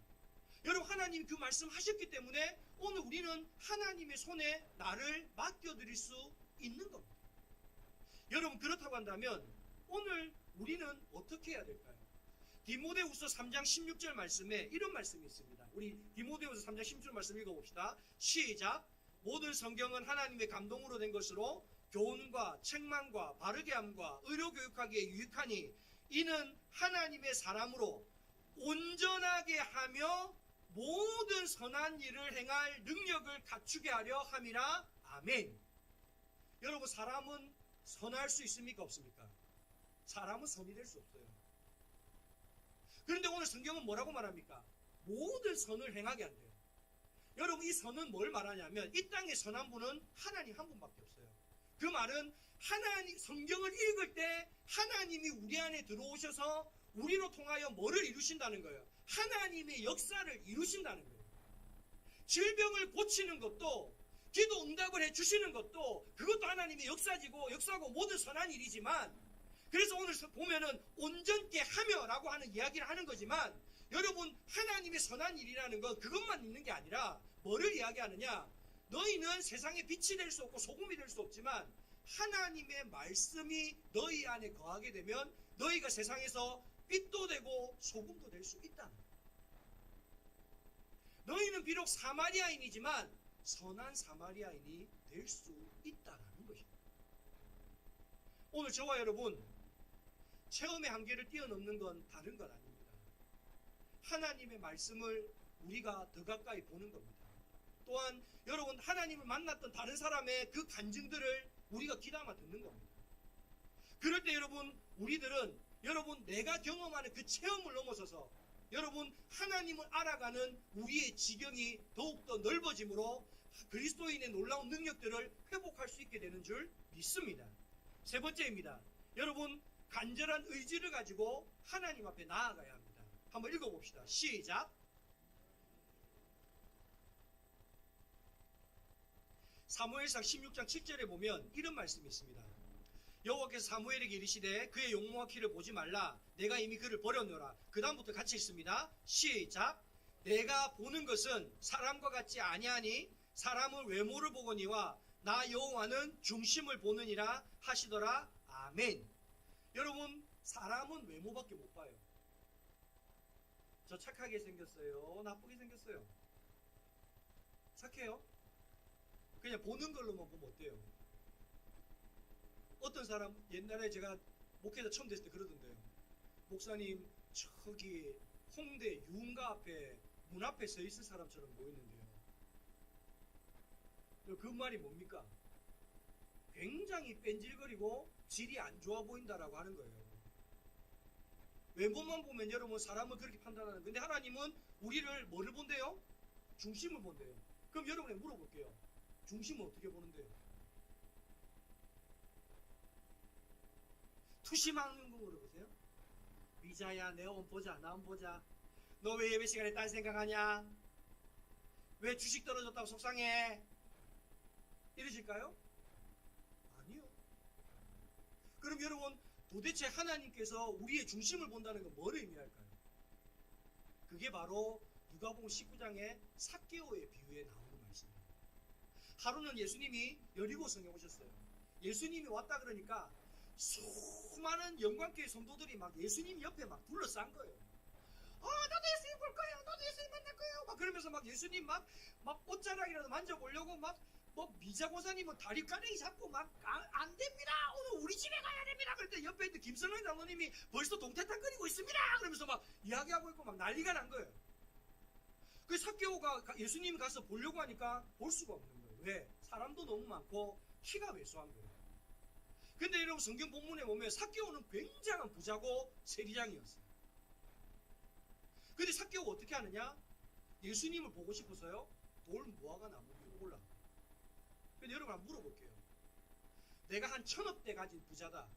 Speaker 2: 여러분 하나님이 그 말씀 하셨기 때문에 오늘 우리는 하나님의 손에 나를 맡겨드릴 수 있는 겁니다. 여러분 그렇다고 한다면 오늘 우리는 어떻게 해야 될까요? 디모데후서 3장 16절 말씀에 이런 말씀이 있습니다. 우리 디모데후서 3장 16절 말씀 읽어봅시다. 시작. 모든 성경은 하나님의 감동으로 된 것으로 교훈과 책망과 바르게 함과 의로 교육하기에 유익하니 이는 하나님의 사람으로 온전하게 하며 모든 선한 일을 행할 능력을 갖추게 하려 함이라. 아멘. 여러분 사람은 선할 수 있습니까? 없습니까? 사람은 선이 될 수 없어요. 그런데 오늘 성경은 뭐라고 말합니까? 모든 선을 행하게 한대요. 여러분 이 선은 뭘 말하냐면 이 땅에 선한 분은 하나님 한 분밖에 없어요. 그 말은 하나님 성경을 읽을 때 하나님이 우리 안에 들어오셔서 우리로 통하여 뭐를 이루신다는 거예요? 하나님의 역사를 이루신다는 거예요. 질병을 고치는 것도 기도 응답을 해주시는 것도 그것도 하나님의 역사고 모든 선한 일이지만 그래서 오늘 보면은 온전케 하며 라고 하는 이야기를 하는 거지만 여러분 하나님의 선한 일이라는 건 그것만 있는 게 아니라 뭐를 이야기하느냐? 너희는 세상에 빛이 될 수 없고 소금이 될 수 없지만 하나님의 말씀이 너희 안에 거하게 되면 너희가 세상에서 빛도 되고 소금도 될 수 있다. 너희는 비록 사마리아인이지만 선한 사마리아인이 될 수 있다라는 것입니다. 오늘 저와 여러분 체험의 한계를 뛰어넘는 건 다른 건 아닙니다. 하나님의 말씀을 우리가 더 가까이 보는 겁니다. 또한 여러분 하나님을 만났던 다른 사람의 그 간증들을 우리가 귀담아 듣는 겁니다. 그럴 때 여러분 우리들은 여러분 내가 경험하는 그 체험을 넘어서서 여러분 하나님을 알아가는 우리의 지경이 더욱더 넓어지므로 그리스도인의 놀라운 능력들을 회복할 수 있게 되는 줄 믿습니다. 세 번째입니다. 여러분 간절한 의지를 가지고 하나님 앞에 나아가야 합니다. 한번 읽어봅시다. 시작. 사무엘상 16장 7절에 보면 이런 말씀이 있습니다. 여호와께서 사무엘에게 이르시되 그의 용모와 키를 보지 말라. 내가 이미 그를 버려놓으라. 그 다음부터 같이 읽습니다. 시작. 내가 보는 것은 사람과 같지 아니하니 사람은 외모를 보거니와 나 여호와는 중심을 보느니라 하시더라. 아멘. 여러분, 사람은 외모밖에 못 봐요. 저 착하게 생겼어요? 나쁘게 생겼어요? 착해요? 그냥 보는 걸로만 보면 어때요? 어떤 사람, 옛날에 제가 목회자 처음 됐을 때 그러던데요. 목사님, 저기 홍대 유흥가 앞에 문 앞에 서 있을 사람처럼 보이는데요. 그 말이 뭡니까? 굉장히 뺀질거리고 질이 안 좋아 보인다라고 하는 거예요. 외모만 보면 여러분 사람은 그렇게 판단하는. 근데 하나님은 우리를 뭐를 본대요? 중심을 본대요. 그럼 여러분에 물어볼게요. 중심은 어떻게 보는데요? 투심하는 거 물어보세요. 미자야, 내 옷 보자, 나 옷 보자. 너 왜 예배 시간에 딴 생각하냐? 왜 주식 떨어졌다고 속상해? 이러실까요? 아니요. 그럼 여러분, 도대체 하나님께서 우리의 중심을 본다는 건 뭐를 의미할까요? 그게 바로 누가복음 19장의 삭개오의 비유에 나오는 말씀입니다. 하루는 예수님이 여리고성에 오셨어요. 예수님이 왔다 그러니까 수많은 영광교회 성도들이 막 예수님 옆에 막 둘러싼 거예요. 나도 예수님 볼 거예요. 나도 예수님 만날 거예요. 막 그러면서 막 예수님 막 옷자락이라도 만져보려고 미자고사님은 다리 까내기 잡고 안 됩니다. 오늘 우리 집에 가야 됩니다. 그런데 옆에 있는 김선영 장로님이 벌써 동태탕거리고 있습니다. 그러면서 막 이야기하고 있고 막 난리가 난 거예요. 그 삭개오가 예수님 가서 보려고 하니까 볼 수가 없는 거예요. 왜? 사람도 너무 많고 키가 왜소한 거예요. 근데 여러분 성경 본문에 보면 삭개오는 굉장한 부자고 세리장이었어요. 근데 삭개오가 어떻게 하느냐? 예수님을 보고 싶어서요. 돌 무화과 나무 위로 올라가. 근데 여러분 한번 물어볼게요. 내가 한 1000억대 가진 부자다.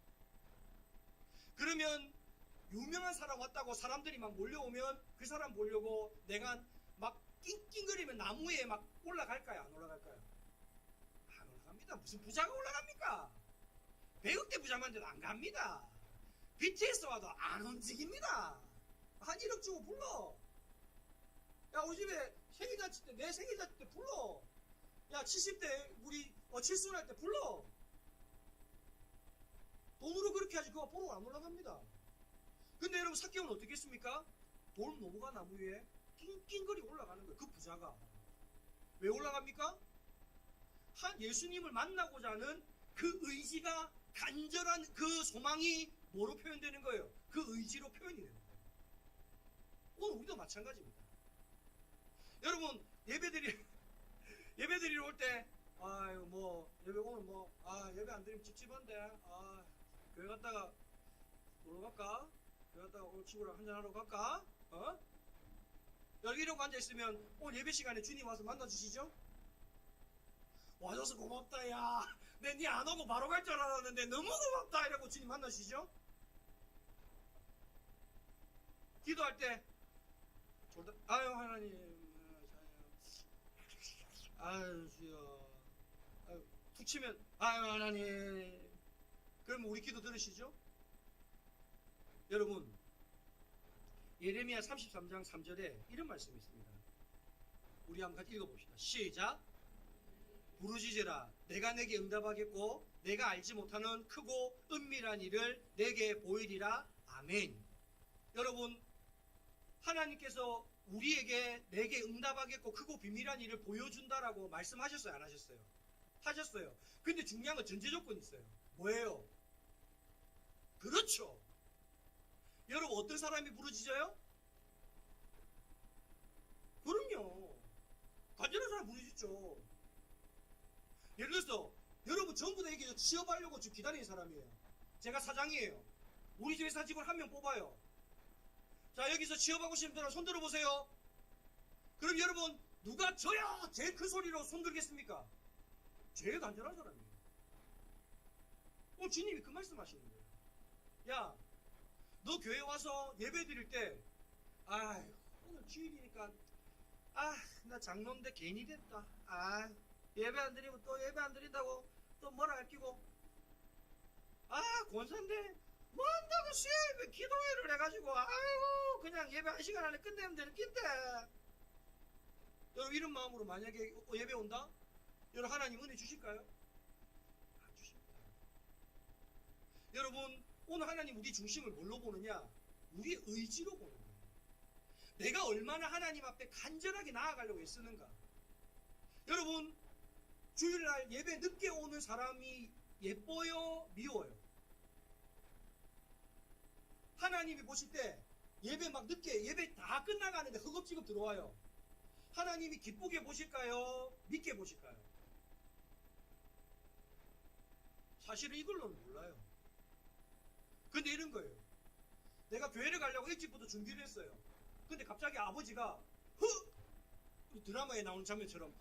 Speaker 2: 그러면 유명한 사람 왔다고 사람들이 막 몰려오면 그 사람 보려고 내가 막 낑낑거리면 나무에 막 올라갈까요? 안 올라갈까요? 안 올라갑니다. 무슨 부자가 올라갑니까? 100억대 부자만 돼도 안 갑니다. BTS 와도 안 움직입니다. 한 1억 주고 불러. 야, 우리 집에 생일잔치 때, 내 생일잔치 때 불러. 야, 70대 우리 칠순할 때 불러. 돈으로 그렇게 하지 그거 보러 안 올라갑니다. 근데 여러분 삭개오는 어떻게 했습니까? 돌 노무가 나무 위에 낑낑거리 올라가는 거예요. 그 부자가. 왜 올라갑니까? 한 예수님을 만나고자 하는 그 의지가, 간절한 그 소망이 뭐로 표현되는 거예요? 그 의지로 표현이 되는 거예요. 오늘 우리도 마찬가지입니다. 여러분 예배드리러 올 때 예배 오늘 예배 안 드리면 찝찝한데 교회 갔다가 놀러 갈까? 교회 갔다가 오늘 친구랑 한잔하러 갈까? 여기 이러고 앉아있으면 오늘 예배 시간에 주님 와서 만나주시죠? 와줘서 고맙다. 야, 내 니 안 오고 바로 갈 줄 알았는데 너무 고맙다. 이러고 주님 만나시죠? 기도할 때 아유 하나님, 아유 주여, 툭 치면 아유 하나님. 그러면 우리 기도 들으시죠? 여러분, 예레미야 33장 3절에 이런 말씀이 있습니다. 우리 한번 같이 읽어봅시다. 시작. 부르짖으라. 내가 내게 응답하겠고 내가 알지 못하는 크고 은밀한 일을 내게 보이리라. 아멘. 여러분, 하나님께서 우리에게 내게 응답하겠고 크고 비밀한 일을 보여준다라고 말씀하셨어요? 안 하셨어요? 하셨어요. 근데 중요한 건 전제 조건이 있어요. 뭐예요? 그렇죠. 여러분, 어떤 사람이 부르짖어요? 그럼요. 간절한 사람 부르짖죠. 예를 들어서 여러분 전부 다 여기 취업하려고 지금 기다리는 사람이에요. 제가 사장이에요. 우리 집에 사직을 한 명 뽑아요. 자, 여기서 취업하고 싶은 사람 손 들어보세요. 그럼 여러분, 누가 저야 제일 큰 소리로 손 들겠습니까? 제일 간절한 사람이에요. 주님이 그 말씀 하시는 거예요. 야, 너 교회 와서 예배 드릴 때, 오늘 주일이니까, 나 장로인데 괜히 됐다. 예배 안 드리면 또 예배 안 드린다고 또 뭐라 할끼고, 권사인데, 뭐 한다고 수요일에 기도회를 해가지고, 그냥 예배 1시간 안에 끝내면 되는 낀데. 여러분, 이런 마음으로 만약에 예배 온다? 여러분, 하나님 은혜 주실까요? 안 주십니다. 여러분, 오늘 하나님 우리 중심을 뭘로 보느냐? 우리의 의지로 보는 거예요. 내가 얼마나 하나님 앞에 간절하게 나아가려고 애쓰는가. 여러분, 주일날 예배 늦게 오는 사람이 예뻐요? 미워요? 하나님이 보실 때 예배 막 늦게 예배 다 끝나가는데 허겁지겁 들어와요. 하나님이 기쁘게 보실까요? 믿게 보실까요? 사실은 이걸로는 몰라요. 근데 이런 거예요. 내가 교회를 가려고 일찍부터 준비를 했어요. 근데 갑자기 아버지가 드라마에 나오는 장면처럼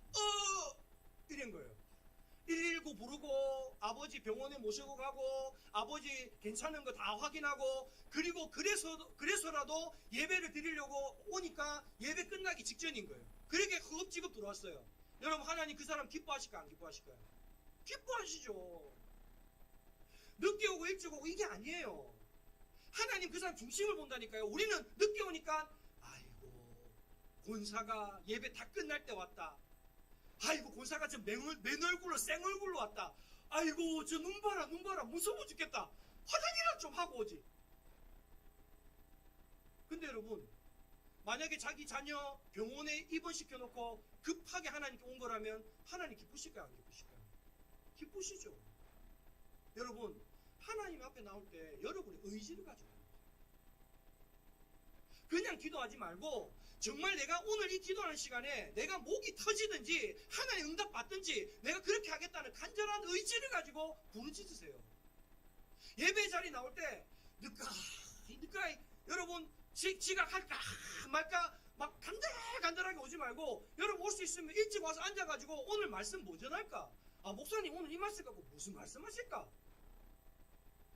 Speaker 2: 이런 거예요. 119 부르고 아버지 병원에 모시고 가고 아버지 괜찮은 거 다 확인하고 그리고 그래서라도 예배를 드리려고 오니까 예배 끝나기 직전인 거예요. 그렇게 허겁지겁 들어왔어요. 여러분, 하나님 그 사람 기뻐하실까 안 기뻐하실까요? 기뻐하시죠. 늦게 오고 일찍 오고 이게 아니에요. 하나님 그 사람 중심을 본다니까요. 우리는 늦게 오니까 권사가 예배 다 끝날 때 왔다. 권사가 저 맨 얼굴로 생얼굴로 왔다. 저 눈 봐라 무서워 죽겠다. 화장이라도 좀 하고 오지. 근데 여러분, 만약에 자기 자녀 병원에 입원시켜놓고 급하게 하나님께 온 거라면 하나님 기쁘실까요 안 기쁘실까요? 기쁘시죠. 여러분, 하나님 앞에 나올 때 여러분의 의지를 가지고 그냥 기도하지 말고 정말 내가 오늘 이 기도하는 시간에 내가 목이 터지든지 하나님 응답 받든지 내가 그렇게 하겠다는 간절한 의지를 가지고 부르짖으세요. 예배 자리 나올 때 늦가이 여러분 지각할까 말까 막 간절하게 오지 말고 여러분 올 수 있으면 일찍 와서 앉아가지고 오늘 말씀 뭐 전할까? 목사님 오늘 이 말씀 갖고 무슨 말씀 하실까?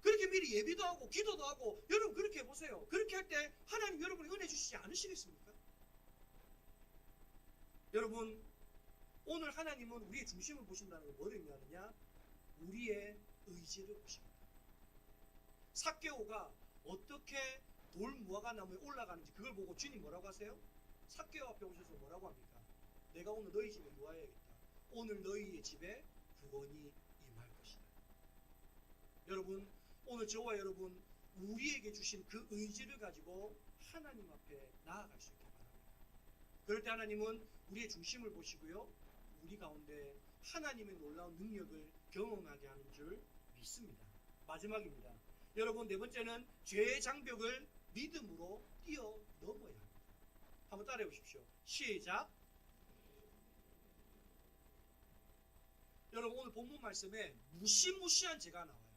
Speaker 2: 그렇게 미리 예비도 하고 기도도 하고 여러분 그렇게 해보세요. 그렇게 할 때 하나님 여러분이 은혜 주시지 않으시겠습니까? 여러분, 오늘 하나님은 우리의 중심을 보신다는 걸 뭘 의미하느냐? 우리의 의지를 보십니다. 삭개오가 어떻게 돌무화과 나무에 올라가는지 그걸 보고 주님 뭐라고 하세요? 삭개오 앞에 오셔서 뭐라고 합니까? 내가 오늘 너희 집에 누워야겠다. 오늘 너희의 집에 구원이 임할 것이다. 여러분, 오늘 저와 여러분 우리에게 주신 그 의지를 가지고 하나님 앞에 나아갈 수 있게 바랍니다. 그럴 때 하나님은 우리의 중심을 보시고요, 우리 가운데 하나님의 놀라운 능력을 경험하게 하는 줄 믿습니다. 마지막입니다. 여러분, 네 번째는 죄의 장벽을 믿음으로 뛰어넘어야 합니다. 한번 따라해 보십시오. 시작. 여러분, 오늘 본문 말씀에 무시무시한 죄가 나와요.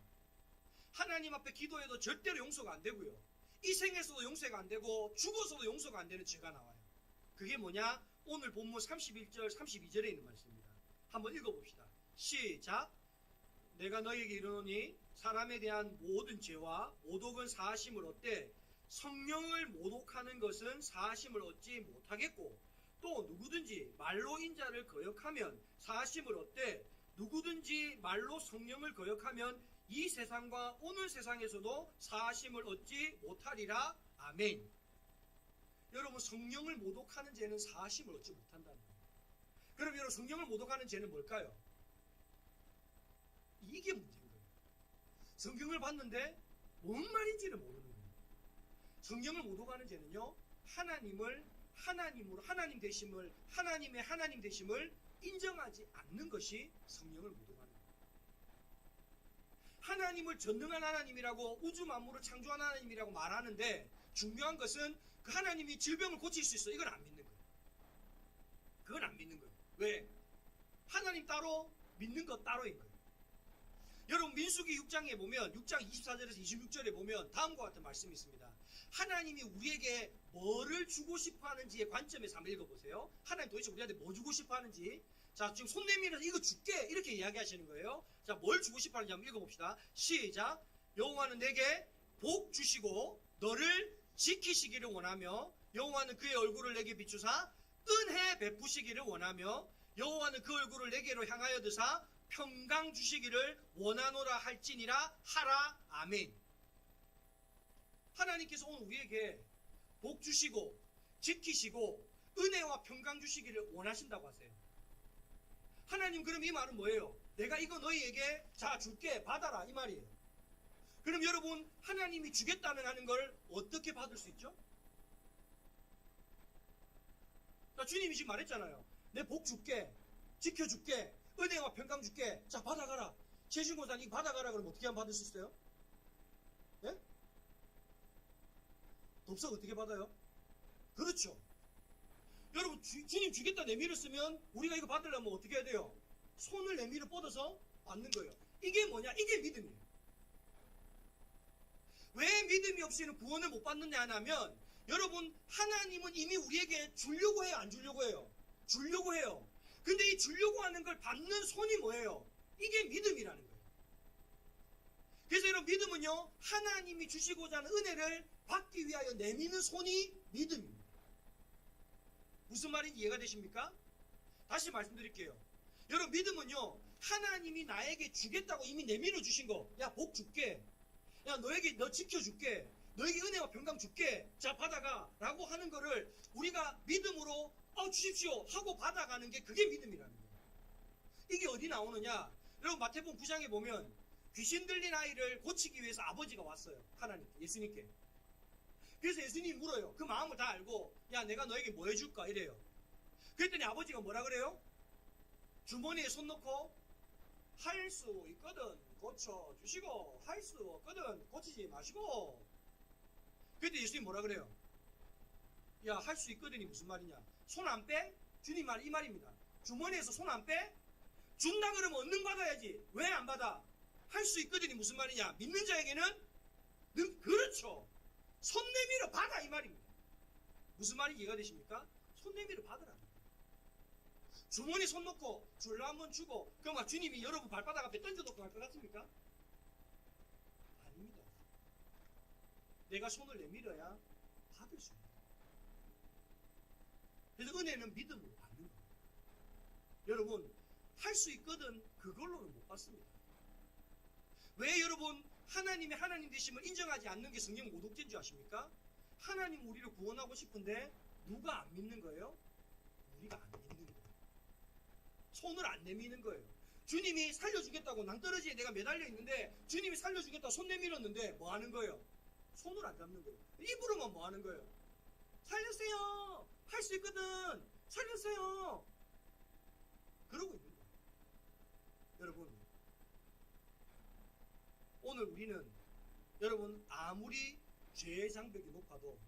Speaker 2: 하나님 앞에 기도해도 절대로 용서가 안 되고요, 이 생에서도 용서가 안 되고 죽어서도 용서가 안 되는 죄가 나와요. 그게 뭐냐? 오늘 본문 31절 32절에 있는 말씀입니다. 한번 읽어봅시다. 시작. 내가 너희에게 이르노니 사람에 대한 모든 죄와 모독은 사하심을 얻되 성령을 모독하는 것은 사하심을 얻지 못하겠고, 또 누구든지 말로 인자를 거역하면 사하심을 얻되 누구든지 말로 성령을 거역하면 이 세상과 오늘 세상에서도 사하심을 얻지 못하리라. 아멘. 여러분, 성령을 모독하는 죄는 사하심을 얻지 못한다는 거예요. 그럼 여러분, 성령을 모독하는 죄는 뭘까요? 이게 문제인 거예요. 성경을 봤는데 뭔 말인지를 모르는 거예요. 성령을 모독하는 죄는요, 하나님 되심을, 하나님의 하나님 되심을 인정하지 않는 것이 성령을 모독하는 거예요. 하나님을 전능한 하나님이라고, 우주 만물을 창조한 하나님이라고 말하는데 중요한 것은 그 하나님이 질병을 고칠 수 있어, 이건 안 믿는 거예요. 그건 안 믿는 거예요. 왜? 하나님 따로, 믿는 것 따로인 거예요. 여러분, 민수기 6장에 보면 6장 24절에서 26절에 보면 다음과 같은 말씀이 있습니다. 하나님이 우리에게 뭐를 주고 싶어 하는지의 관점에서 한번 읽어보세요. 하나님 도대체 우리한테 뭐 주고 싶어 하는지. 자, 지금 손 내밀어서 이거 줄게 이렇게 이야기하시는 거예요. 자, 뭘 주고 싶어 하는지 한번 읽어봅시다. 시작. 여호와는 내게 복 주시고 너를 지키시기를 원하며 여호와는 그의 얼굴을 내게 비추사 은혜 베푸시기를 원하며 여호와는 그 얼굴을 내게로 향하여 드사 평강 주시기를 원하노라 할지니라 하라. 아멘. 하나님께서 오늘 우리에게 복 주시고 지키시고 은혜와 평강 주시기를 원하신다고 하세요. 하나님, 그럼 이 말은 뭐예요? 내가 이거 너희에게 자 줄게, 받아라, 이 말이에요. 그럼 여러분, 하나님이 주겠다는 하는 걸 어떻게 받을 수 있죠? 자, 주님이 지금 말했잖아요. 내 복 줄게, 지켜줄게, 은혜와 평강 줄게. 자, 받아가라. 최신고사님 받아가라. 그러면 어떻게 하면 받을 수 있어요? 예? 돕석 어떻게 받아요? 그렇죠. 여러분, 주님 주겠다 내밀었으면 우리가 이거 받으려면 어떻게 해야 돼요? 손을 내밀어 뻗어서 받는 거예요. 이게 뭐냐? 이게 믿음이에요. 왜 믿음이 없이는 구원을 못 받느냐 하면, 여러분, 하나님은 이미 우리에게 주려고 해요, 안 주려고 해요? 주려고 해요. 근데 이 주려고 하는 걸 받는 손이 뭐예요? 이게 믿음이라는 거예요. 그래서 여러분, 믿음은요, 하나님이 주시고자 하는 은혜를 받기 위하여 내미는 손이 믿음입니다. 무슨 말인지 이해가 되십니까? 다시 말씀드릴게요. 여러분, 믿음은요, 하나님이 나에게 주겠다고 이미 내밀어 주신 거, 야, 복 줄게, 야, 너에게 너 지켜줄게, 너에게 은혜와 평강 줄게, 자, 받아가 라고 하는 거를 우리가 믿음으로 주십시오 하고 받아가는 게, 그게 믿음이라는 거예요. 이게 어디 나오느냐? 여러분, 마태복음 9장에 보면 귀신 들린 아이를 고치기 위해서 아버지가 왔어요. 하나님께, 예수님께. 그래서 예수님이 물어요. 그 마음을 다 알고, 야, 내가 너에게 뭐 해줄까? 이래요. 그랬더니 아버지가 뭐라 그래요? 주머니에 손 넣고, 할 수 있거든 고쳐주시고, 할 수 없거든 고치지 마시고. 그랬더니 예수님이 뭐라 그래요? 야, 할 수 있거든이 무슨 말이냐? 손 안 빼? 주님 말 이 말입니다. 주머니에서 손 안 빼? 준다 그러면 얼른 받아야지. 왜 안 받아? 할 수 있거든이 무슨 말이냐? 믿는 자에게는 그렇죠. 손 내밀어 받아, 이 말입니다. 무슨 말인지 이해가 되십니까? 손 내밀어 받으라. 주머니 손 놓고 줄라 한번 주고, 그럼 막 주님이 여러분 발바닥 앞에 던져놓고 갈 것 같습니까? 아닙니다. 내가 손을 내밀어야 받을 수 있습니다. 그래서 은혜는 믿음으로 받는 거예요. 여러분, 할 수 있거든 그걸로는 못 받습니다. 왜 여러분, 하나님의 하나님 되심을 인정하지 않는 게 성경 모독죄인 줄 아십니까? 하나님 우리를 구원하고 싶은데 누가 안 믿는 거예요? 우리가 안 믿는 거예요. 손을 안 내미는 거예요. 주님이 살려주겠다고 낭떠러지에 내가 매달려 있는데, 주님이 살려주겠다고 손 내밀었는데 뭐 하는 거예요? 손을 안 잡는 거예요. 입으로만 뭐 하는 거예요? 살려주세요, 할 수 있거든, 살려주세요, 그러고 있는 거예요. 여러분, 오늘 우리는, 여러분, 아무리 죄의 장벽이 높아도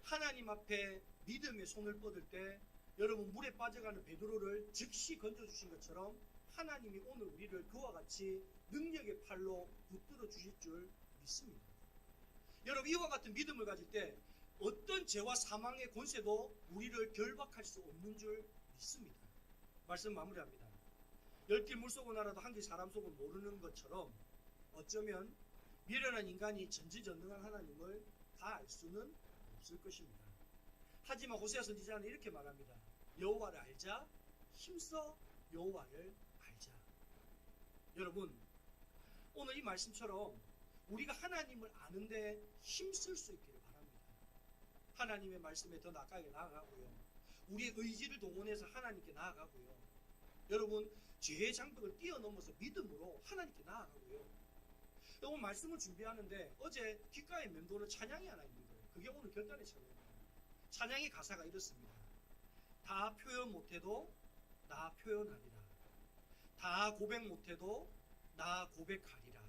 Speaker 2: 하나님 앞에 믿음의 손을 뻗을 때, 여러분, 물에 빠져가는 베드로를 즉시 건져주신 것처럼 하나님이 오늘 우리를 그와 같이 능력의 팔로 붙들어 주실 줄 믿습니다. 여러분, 이와 같은 믿음을 가질 때 어떤 죄와 사망의 권세도 우리를 결박할 수 없는 줄 믿습니다. 말씀 마무리합니다. 열길 물속은 알아도 한길 사람 속은 모르는 것처럼, 어쩌면 미련한 인간이 전지전능한 하나님을 다 알 수는 없을 것입니다. 하지만 호세아 선지자는 이렇게 말합니다. 여호와를 알자, 힘써 여호와를 알자. 여러분, 오늘 이 말씀처럼 우리가 하나님을 아는데 힘쓸 수 있기를 바랍니다. 하나님의 말씀에 더 가까이 나아가고요, 우리의 의지를 동원해서 하나님께 나아가고요, 여러분, 죄의 장벽을 뛰어넘어서 믿음으로 하나님께 나아가고요. 오늘 말씀을 준비하는데 어제 귓가에 맴도는 찬양이 하나 있는 거예요. 그게 오늘 결단의 찬양이에요. 찬양의 가사가 이렇습니다. 다 표현 못해도 나 표현하리라. 다 고백 못해도 나 고백하리라.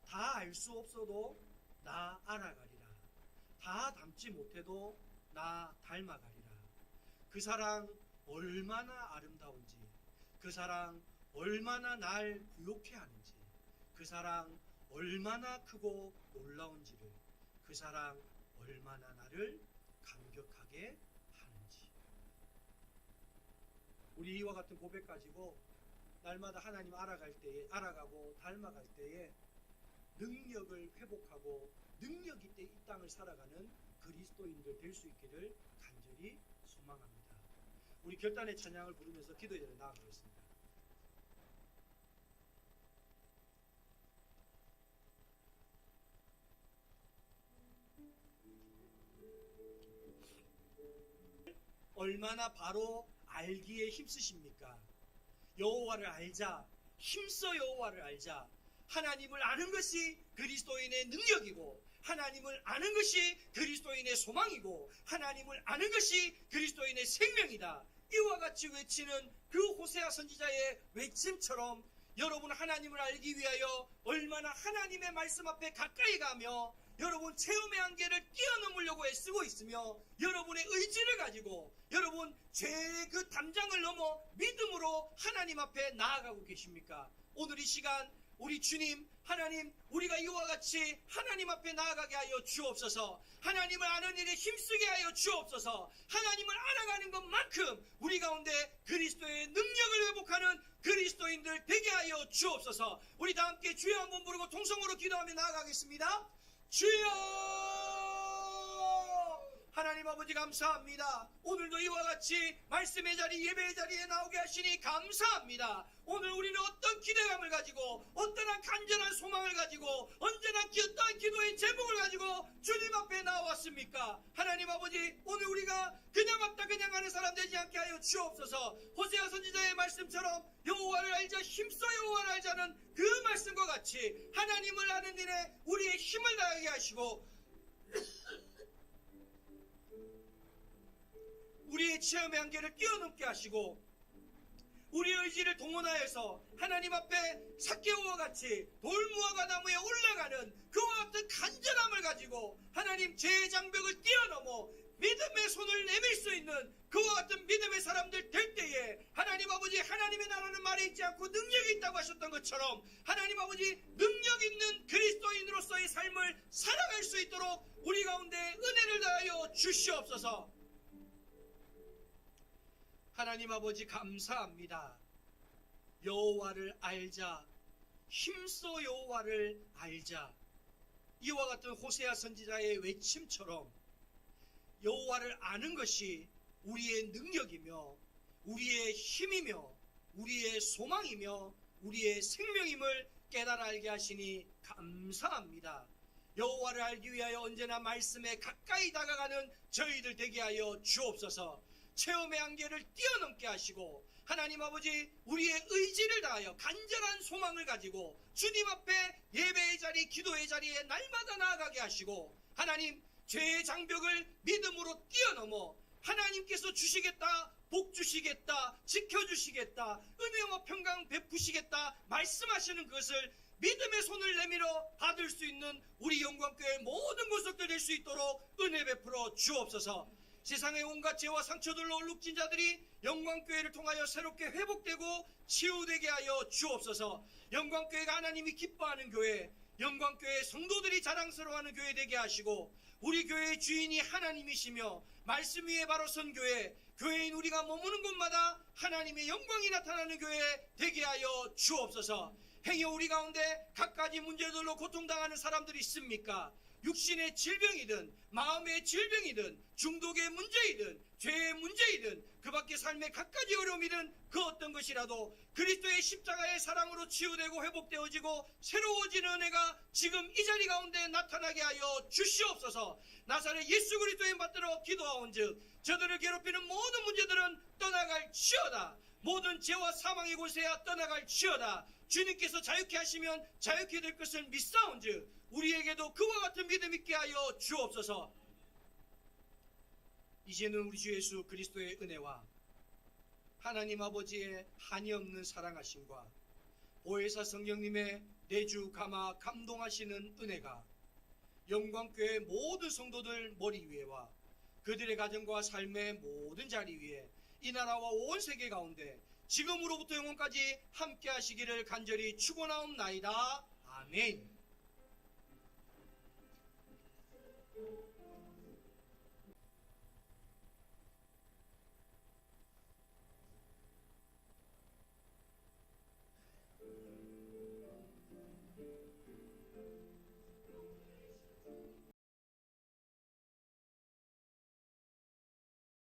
Speaker 2: 다 알 수 없어도 나 알아가리라. 다 닮지 못해도 나 닮아가리라. 그 사랑 얼마나 아름다운지, 그 사랑 얼마나 날 부욕해 하는지, 그 사랑 얼마나 크고 놀라운지를, 그 사랑 얼마나 나를 감격하게 하는지. 우리 이와 같은 고백 가지고 날마다 하나님 알아갈 때에, 알아가고 닮아갈 때에 능력을 회복하고 능력 있게 이 땅을 살아가는 그리스도인들 될 수 있기를 간절히 소망합니다. 우리 결단의 찬양을 부르면서 기도의 자리에 나아가겠습니다. 얼마나 바로 알기에 힘쓰십니까? 여호와를 알자, 힘써 여호와를 알자. 하나님을 아는 것이 그리스도인의 능력이고, 하나님을 아는 것이 그리스도인의 소망이고, 하나님을 아는 것이 그리스도인의 생명이다. 이와 같이 외치는 그 호세아 선지자의 외침처럼 여러분 하나님을 알기 위하여 얼마나 하나님의 말씀 앞에 가까이 가며 여러분 체험의 한계를 뛰어넘으려고 애쓰고 있으며 여러분의 의지를 가지고 여러분 죄의 그 담장을 넘어 믿음으로 하나님 앞에 나아가고 계십니까? 오늘 이 시간 우리 주님 하나님, 우리가 이와 같이 하나님 앞에 나아가게 하여 주옵소서. 하나님을 아는 일에 힘쓰게 하여 주옵소서. 하나님을 알아가는 것만큼 우리 가운데 그리스도의 능력을 회복하는 그리스도인들 되게 하여 주옵소서. 우리 다 함께 주여 한번 부르고 통성으로 기도하며 나아가겠습니다. 주여! 하나님 아버지 감사합니다. 오늘도 이와 같이 말씀의 자리, 예배의 자리에 나오게 하시니 감사합니다. 오늘 우리는 어떤 기대감을 가지고 어떠한 간절한 소망을 가지고 언제나 어떠한 기도의 제목을 가지고 주님 앞에 나왔습니까? 하나님 아버지, 오늘 우리가 그냥 왔다 그냥 가는 사람 되지 않게 하여 주옵소서. 호세아 선지자의 말씀처럼 여호와를 알자, 힘써 여호와를 알자는 그 말씀과 같이 하나님을 아는 일에 우리의 힘을 다하게 하시고 우리의 체험의 한계를 뛰어넘게 하시고 우리의 의지를 동원하여서 하나님 앞에 삭개오와 같이 돌무화과 나무에 올라가는 그와 같은 간절함을 가지고 하나님 죄의 장벽을 뛰어넘어 믿음의 손을 내밀 수 있는 그와 같은 믿음의 사람들 될 때에 하나님 아버지, 하나님의 나라는 말에 있지 않고 능력이 있다고 하셨던 것처럼 하나님 아버지, 능력 있는 그리스도인으로서의 삶을 살아갈 수 있도록 우리 가운데 은혜를 다하여 주시옵소서. 하나님 아버지 감사합니다. 여호와를 알자, 힘써 여호와를 알자. 이와 같은 호세아 선지자의 외침처럼 여호와를 아는 것이 우리의 능력이며 우리의 힘이며 우리의 소망이며 우리의 생명임을 깨달아 알게 하시니 감사합니다. 여호와를 알기 위하여 언제나 말씀에 가까이 다가가는 저희들 되게 하여 주옵소서. 체험의 한계를 뛰어넘게 하시고 하나님 아버지, 우리의 의지를 다하여 간절한 소망을 가지고 주님 앞에 예배의 자리, 기도의 자리에 날마다 나아가게 하시고 하나님, 죄의 장벽을 믿음으로 뛰어넘어 하나님께서 주시겠다, 복 주시겠다, 지켜주시겠다, 은혜와 평강 베푸시겠다 말씀하시는 그것을 믿음의 손을 내밀어 받을 수 있는 우리 영광교회 모든 구석들 될 수 있도록 은혜 베풀어 주옵소서. 세상의 온갖 죄와 상처들로 얼룩진 자들이 영광교회를 통하여 새롭게 회복되고 치유되게 하여 주옵소서. 영광교회가 하나님이 기뻐하는 교회, 영광교회 성도들이 자랑스러워하는 교회 되게 하시고 우리 교회의 주인이 하나님이시며 말씀 위에 바로 선 교회, 교회인 우리가 머무는 곳마다 하나님의 영광이 나타나는 교회 되게 하여 주옵소서. 행여 우리 가운데 갖가지 문제들로 고통당하는 사람들이 있습니까? 육신의 질병이든 마음의 질병이든 중독의 문제이든 죄의 문제이든 그 밖의 삶의 갖가지 어려움이든 그 어떤 것이라도 그리스도의 십자가의 사랑으로 치유되고 회복되어지고 새로워지는 은혜가 지금 이 자리 가운데 나타나게 하여 주시옵소서. 나사렛 예수 그리스도의 받들어 기도하온즉 저들을 괴롭히는 모든 문제들은 떠나갈지어다. 모든 죄와 사망의 곳에야 떠나갈지어다. 주님께서 자유케 하시면 자유케 될 것을 믿사온즉 우리에게도 그와 같은 믿음 있게 하여 주옵소서. 이제는 우리 주 예수 그리스도의 은혜와 하나님 아버지의 한이 없는 사랑하심과 보혜사 성령님의 내주 감화 감동하시는 은혜가 영광교회 모든 성도들 머리 위에와 그들의 가정과 삶의 모든 자리 위에 이 나라와 온 세계 가운데 지금으로부터 영원까지 함께 하시기를 간절히 축원하옵나이다. 아멘.